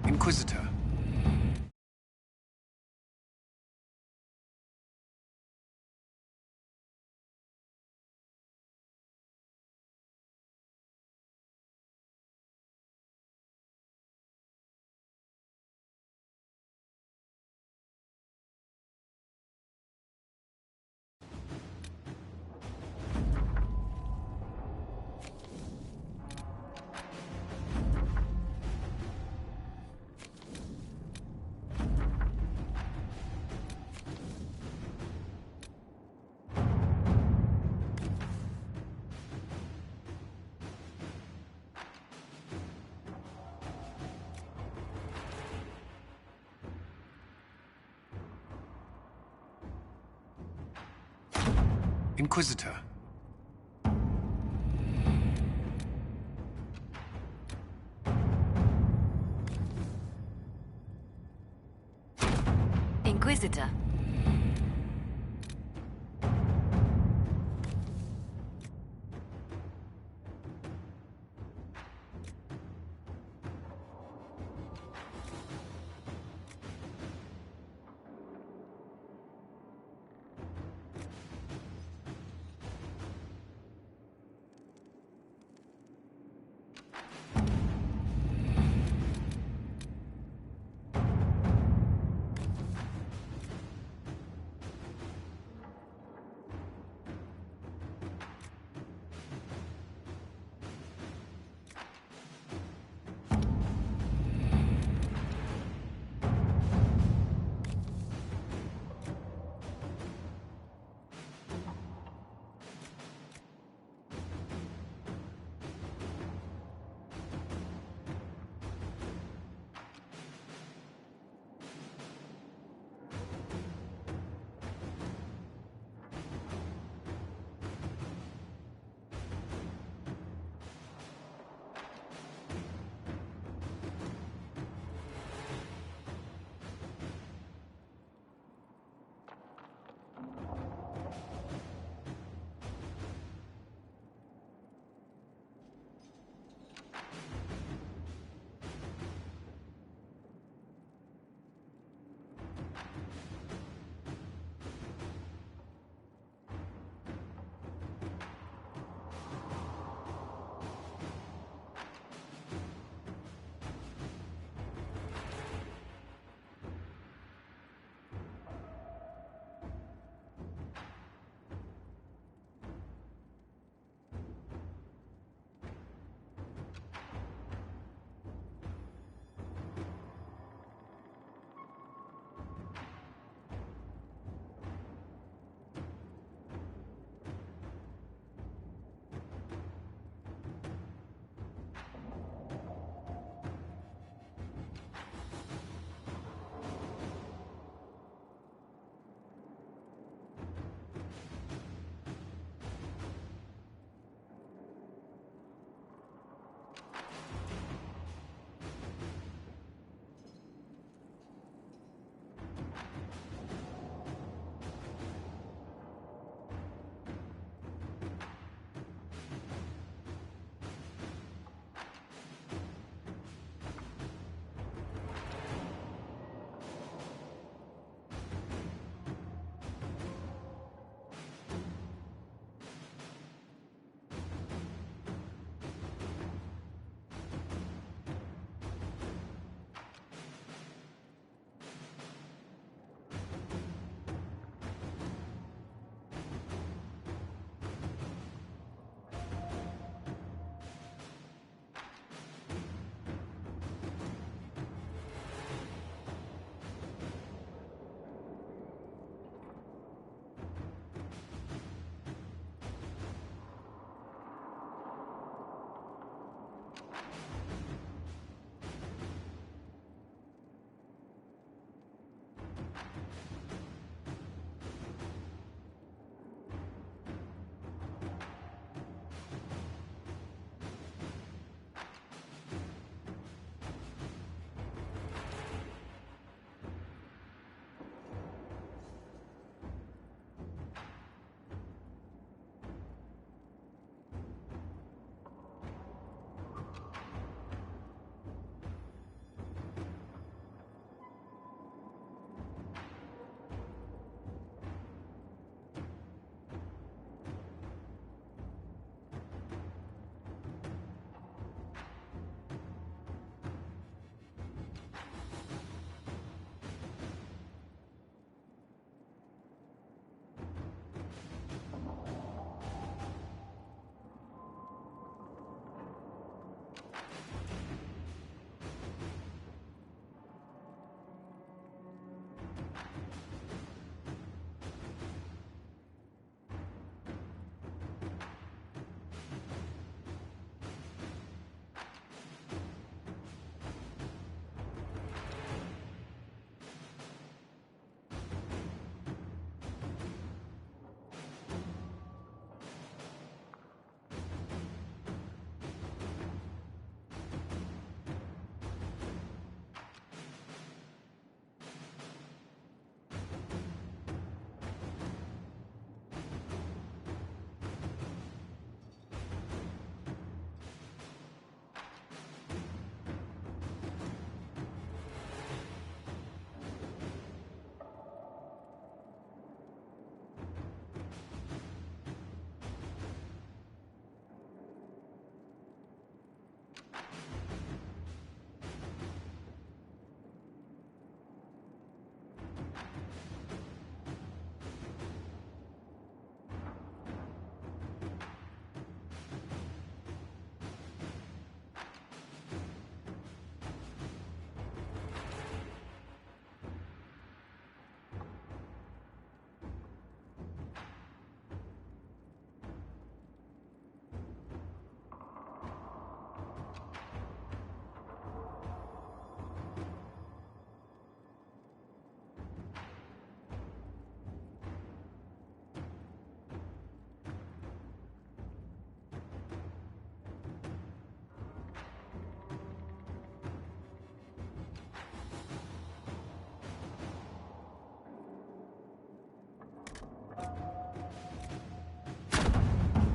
Speaker 3: Inquisitor. Inquisitor.
Speaker 2: Inquisitor.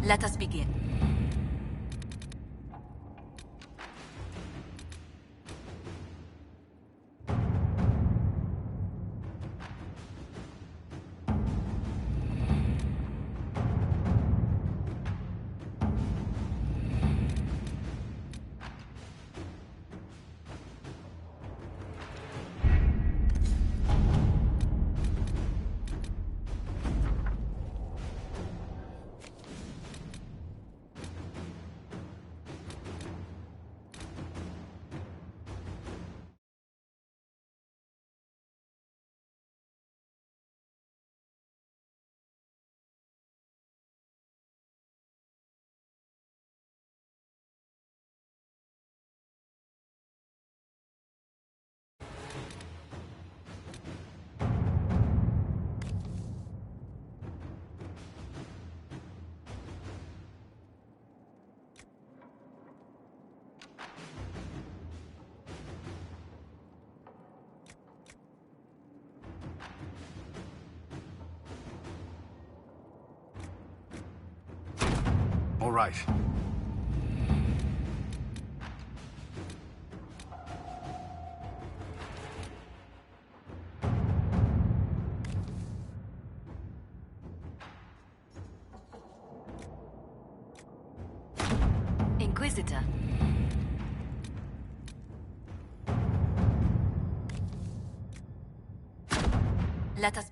Speaker 1: Let us begin.
Speaker 22: All right.
Speaker 2: Inquisitor.
Speaker 1: Let us...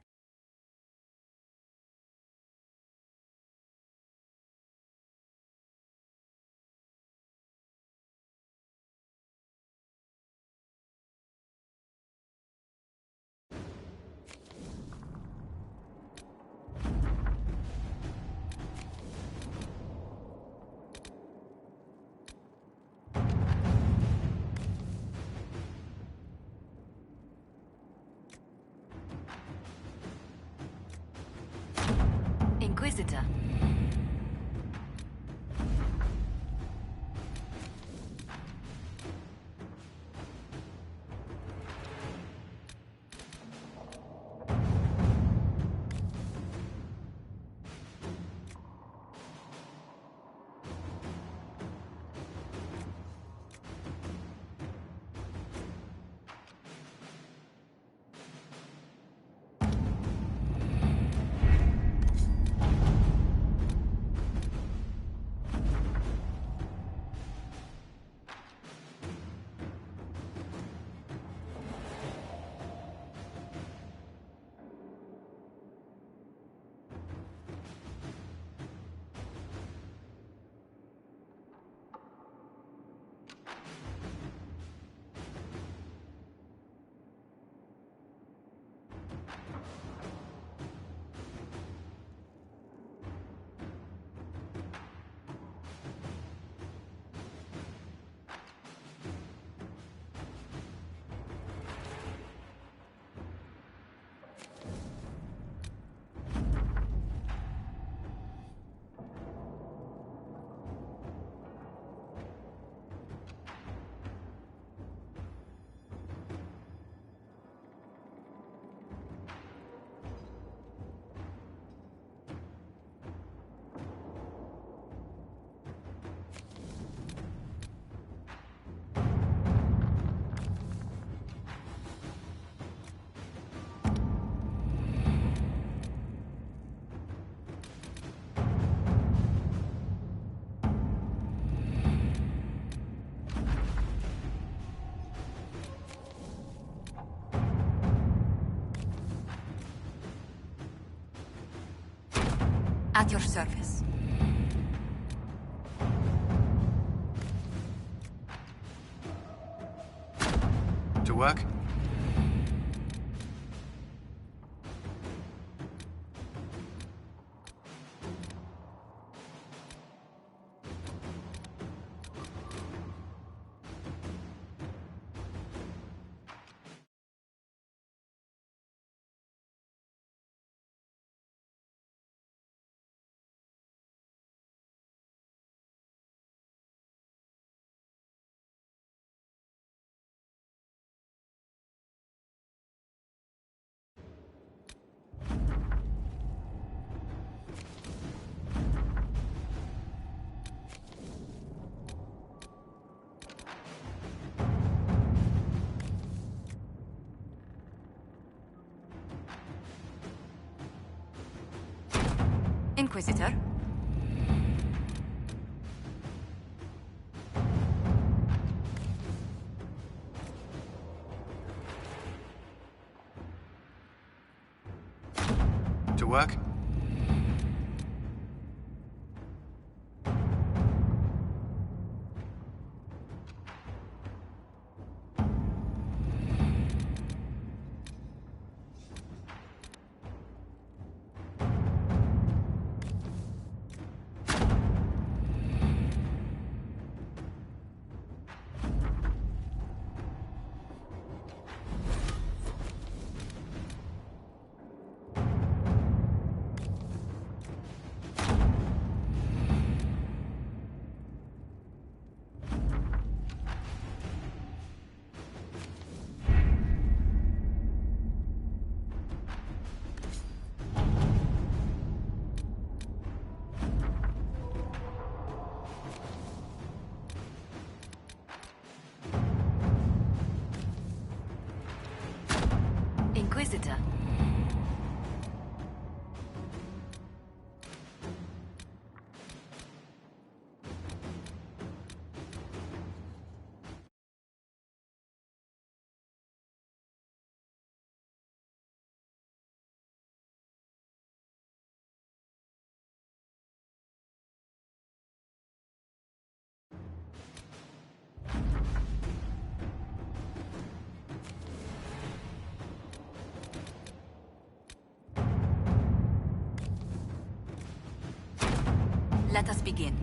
Speaker 2: Inquisitor.
Speaker 1: At your service.
Speaker 22: To work?
Speaker 1: Inquisitor?
Speaker 22: To work?
Speaker 2: Inquisitor.
Speaker 1: Let us begin.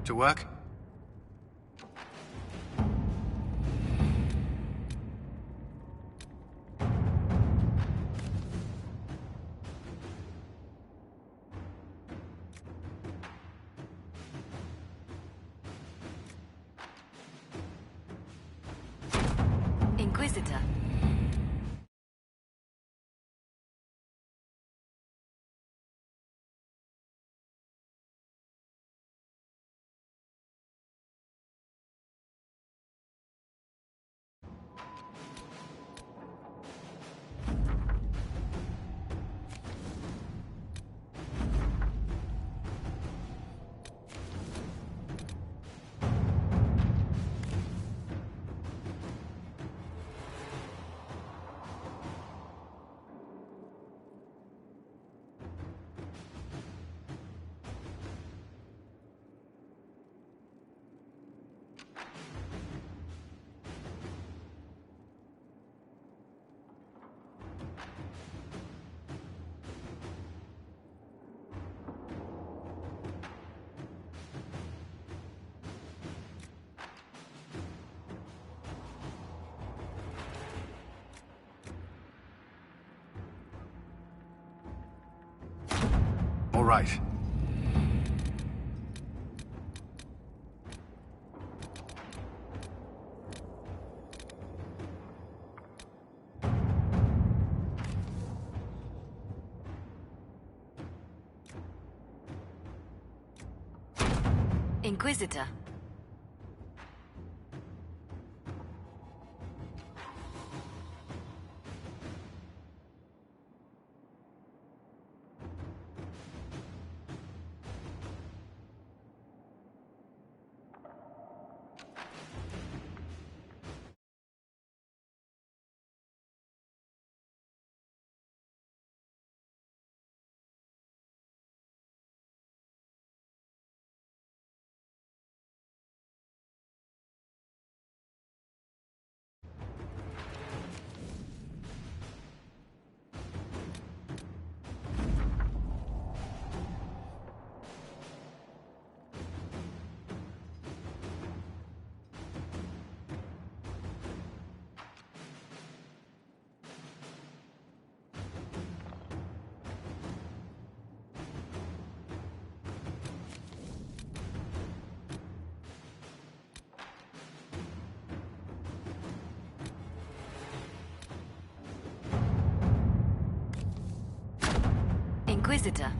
Speaker 3: To work?
Speaker 2: Inquisitor.
Speaker 3: All right.
Speaker 2: Inquisitor. Inquisitor.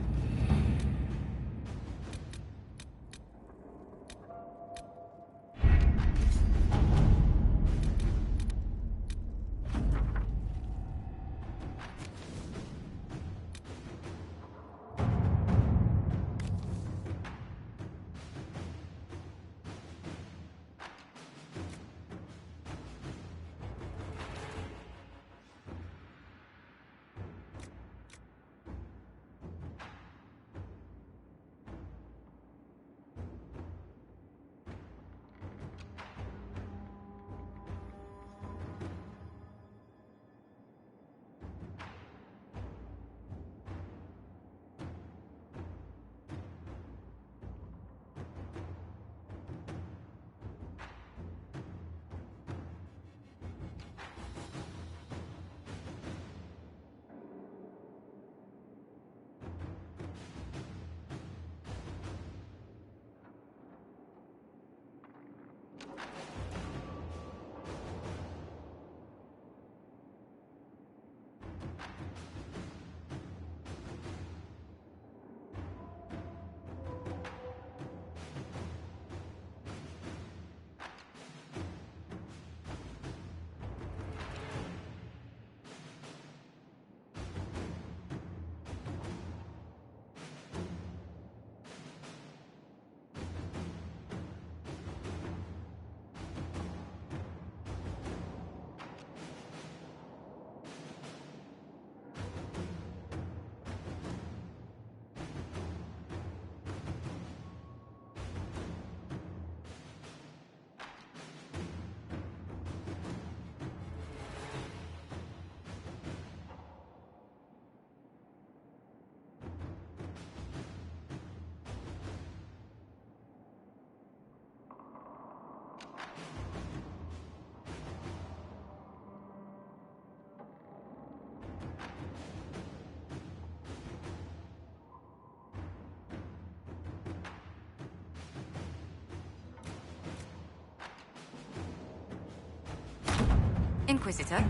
Speaker 1: Inquisitor.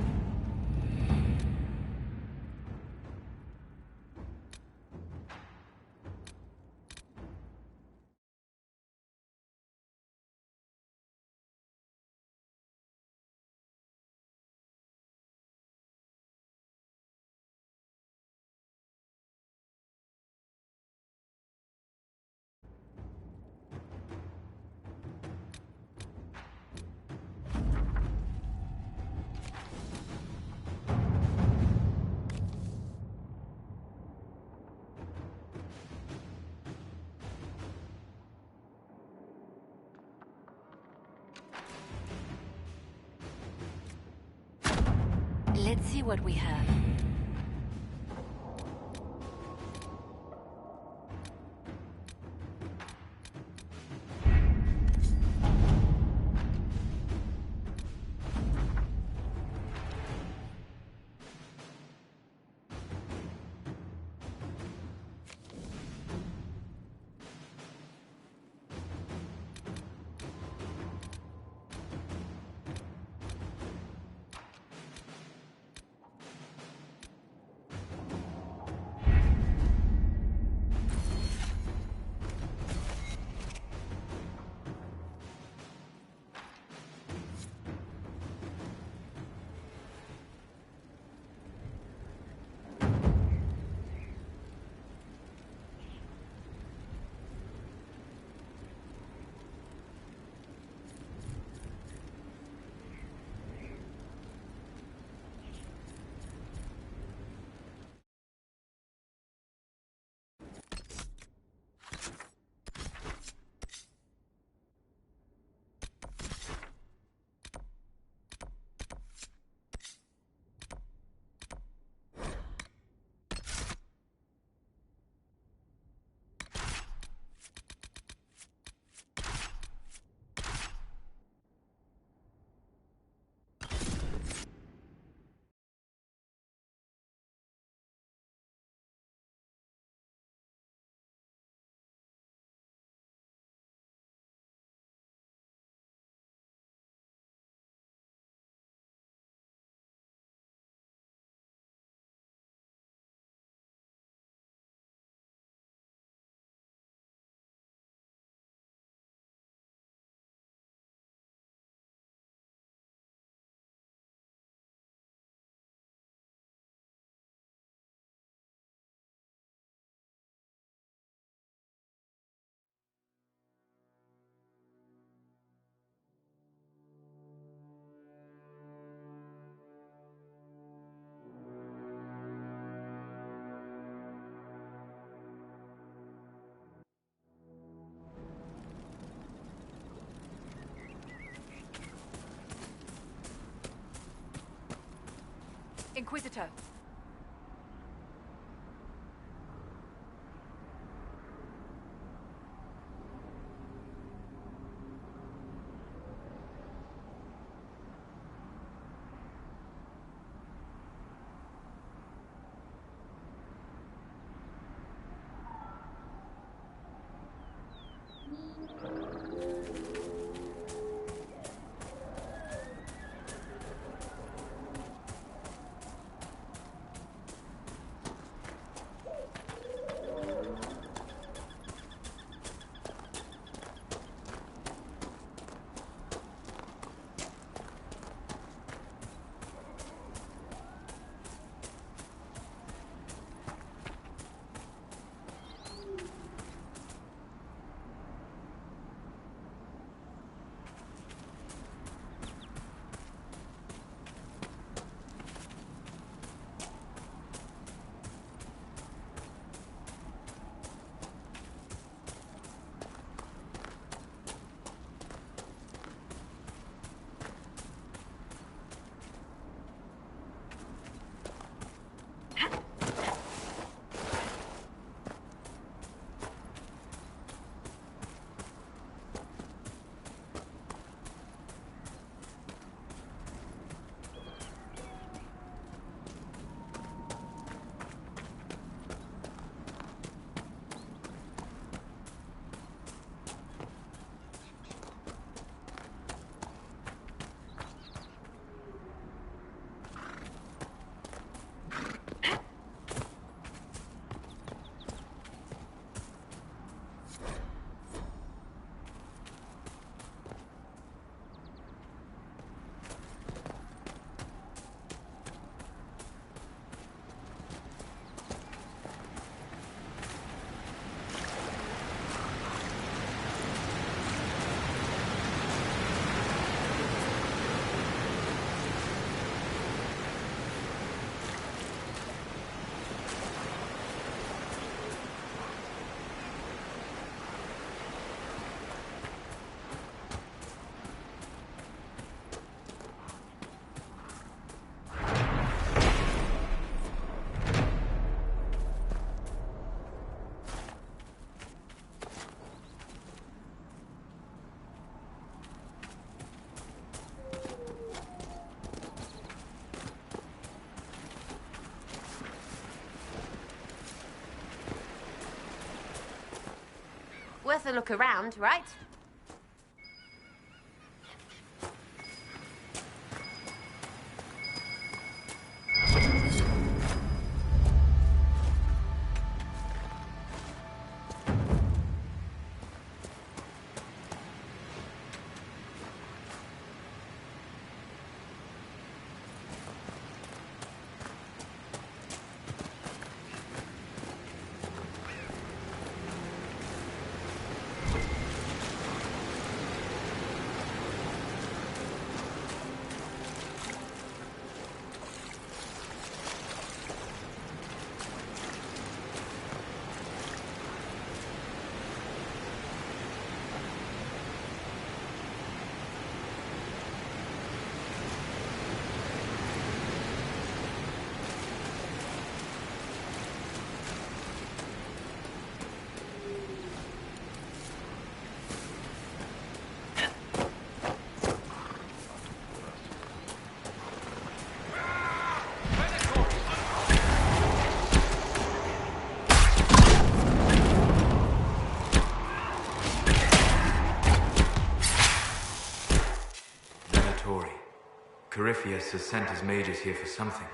Speaker 2: Let's see what we have.
Speaker 1: Inquisitor.
Speaker 12: worth a look around, right?
Speaker 17: Corypheus has sent his mages here for something.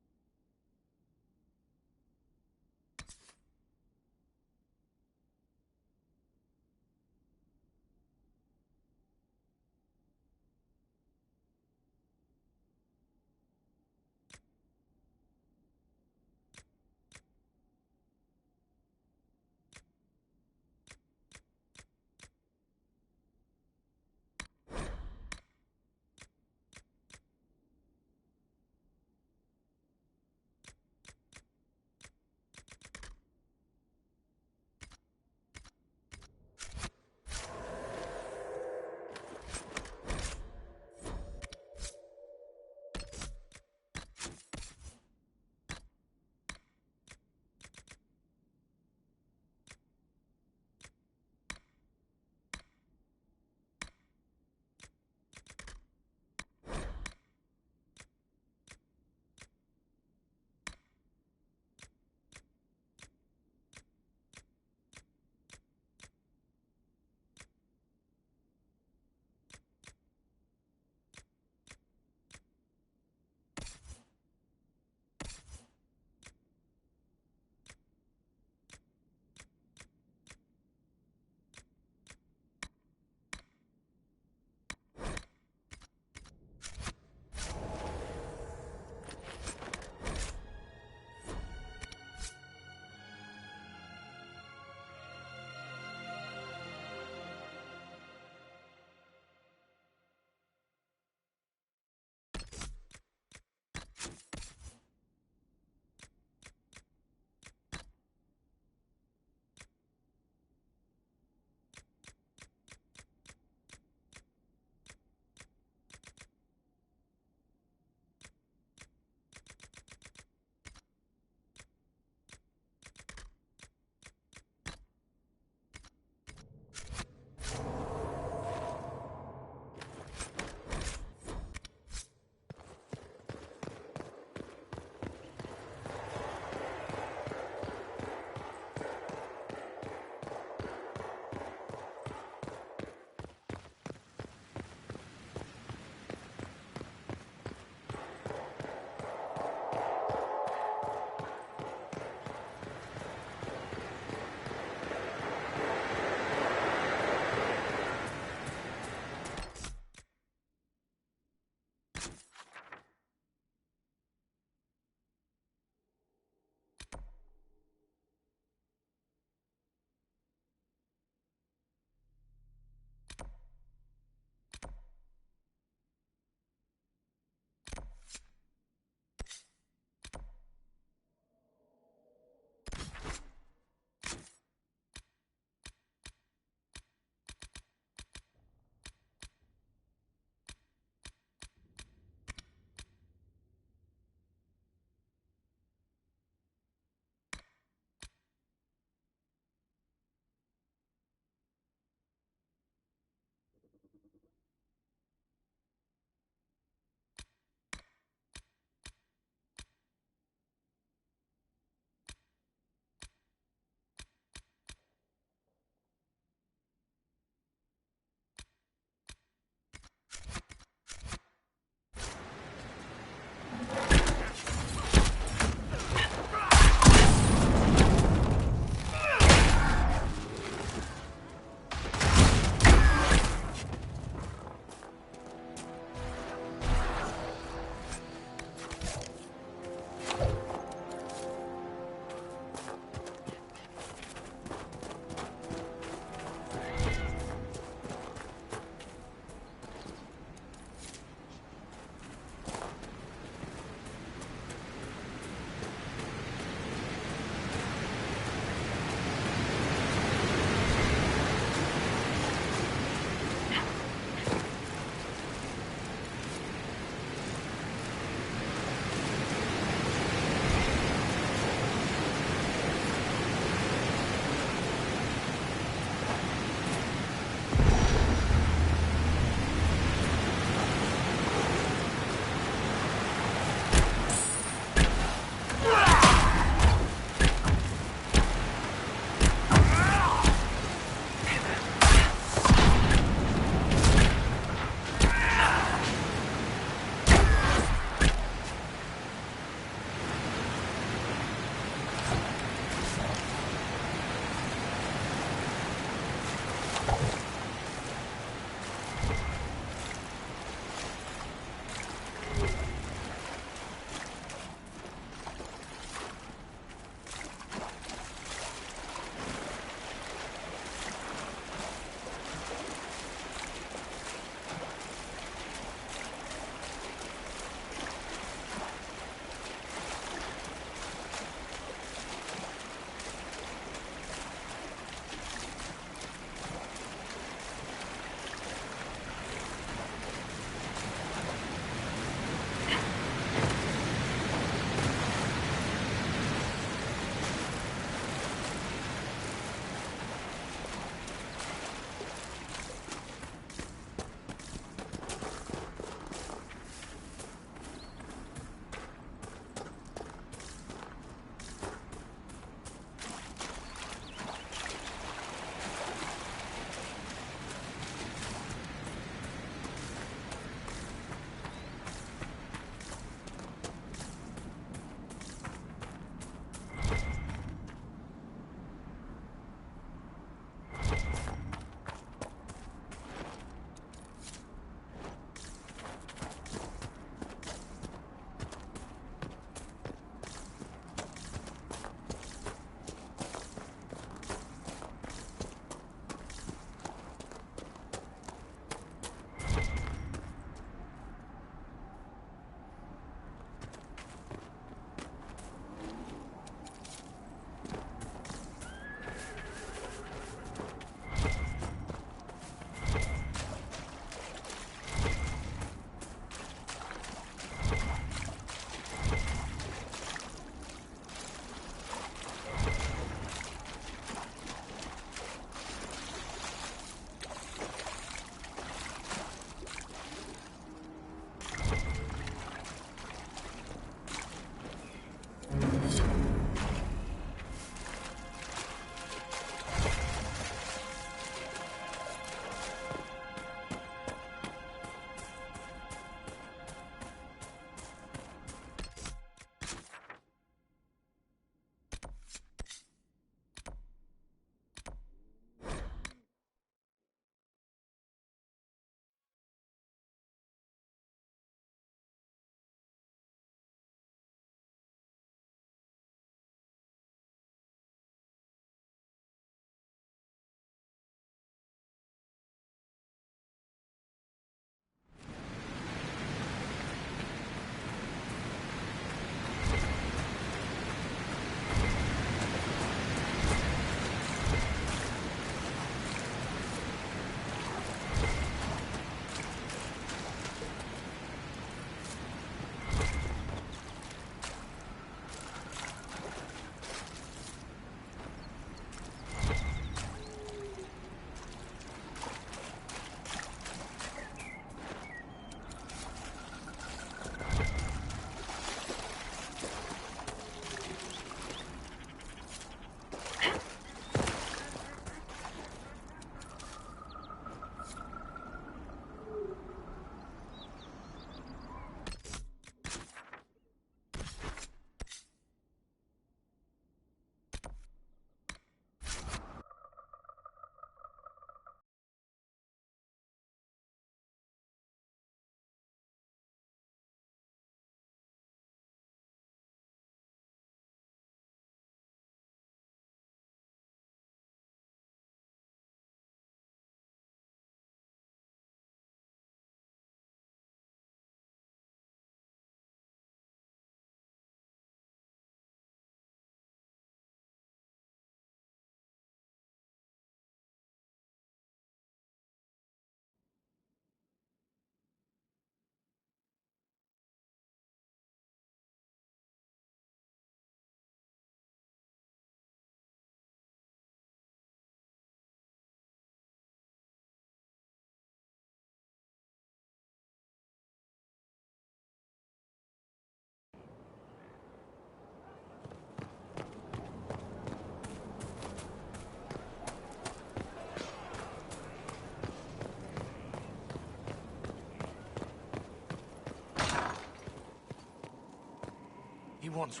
Speaker 11: He wants...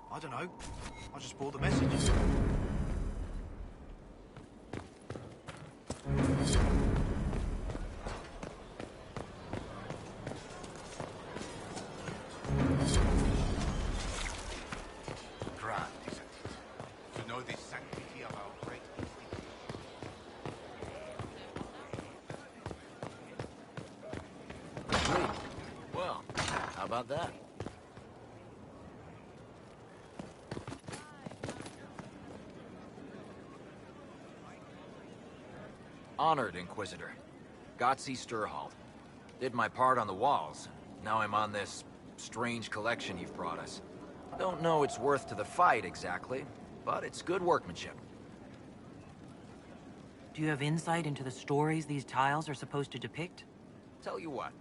Speaker 11: I don't know. I just bought the message.
Speaker 3: Grand, isn't it? To know the sanctity of our great
Speaker 16: Sweet. Well, how about that? Honored, Inquisitor. Gotzi Sturhald. Did my part on the walls. Now I'm on this strange collection you've brought us. Don't know its worth to the fight, exactly, but it's good workmanship.
Speaker 4: Do you have insight into the stories these tiles are supposed to depict?
Speaker 16: Tell you what,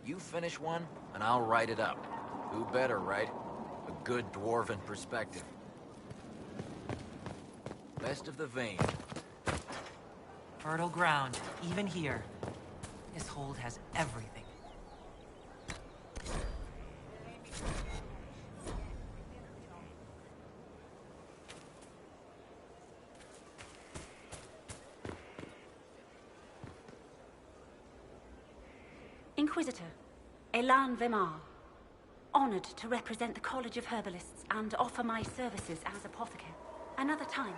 Speaker 16: you finish one, and I'll write it up. Who better, right? A good dwarven perspective. Best of the vein.
Speaker 4: Fertile ground, even here. This hold has everything.
Speaker 18: Inquisitor, Elan Vimar. Honored to represent the College of Herbalists and offer my services as apothecary. Another time.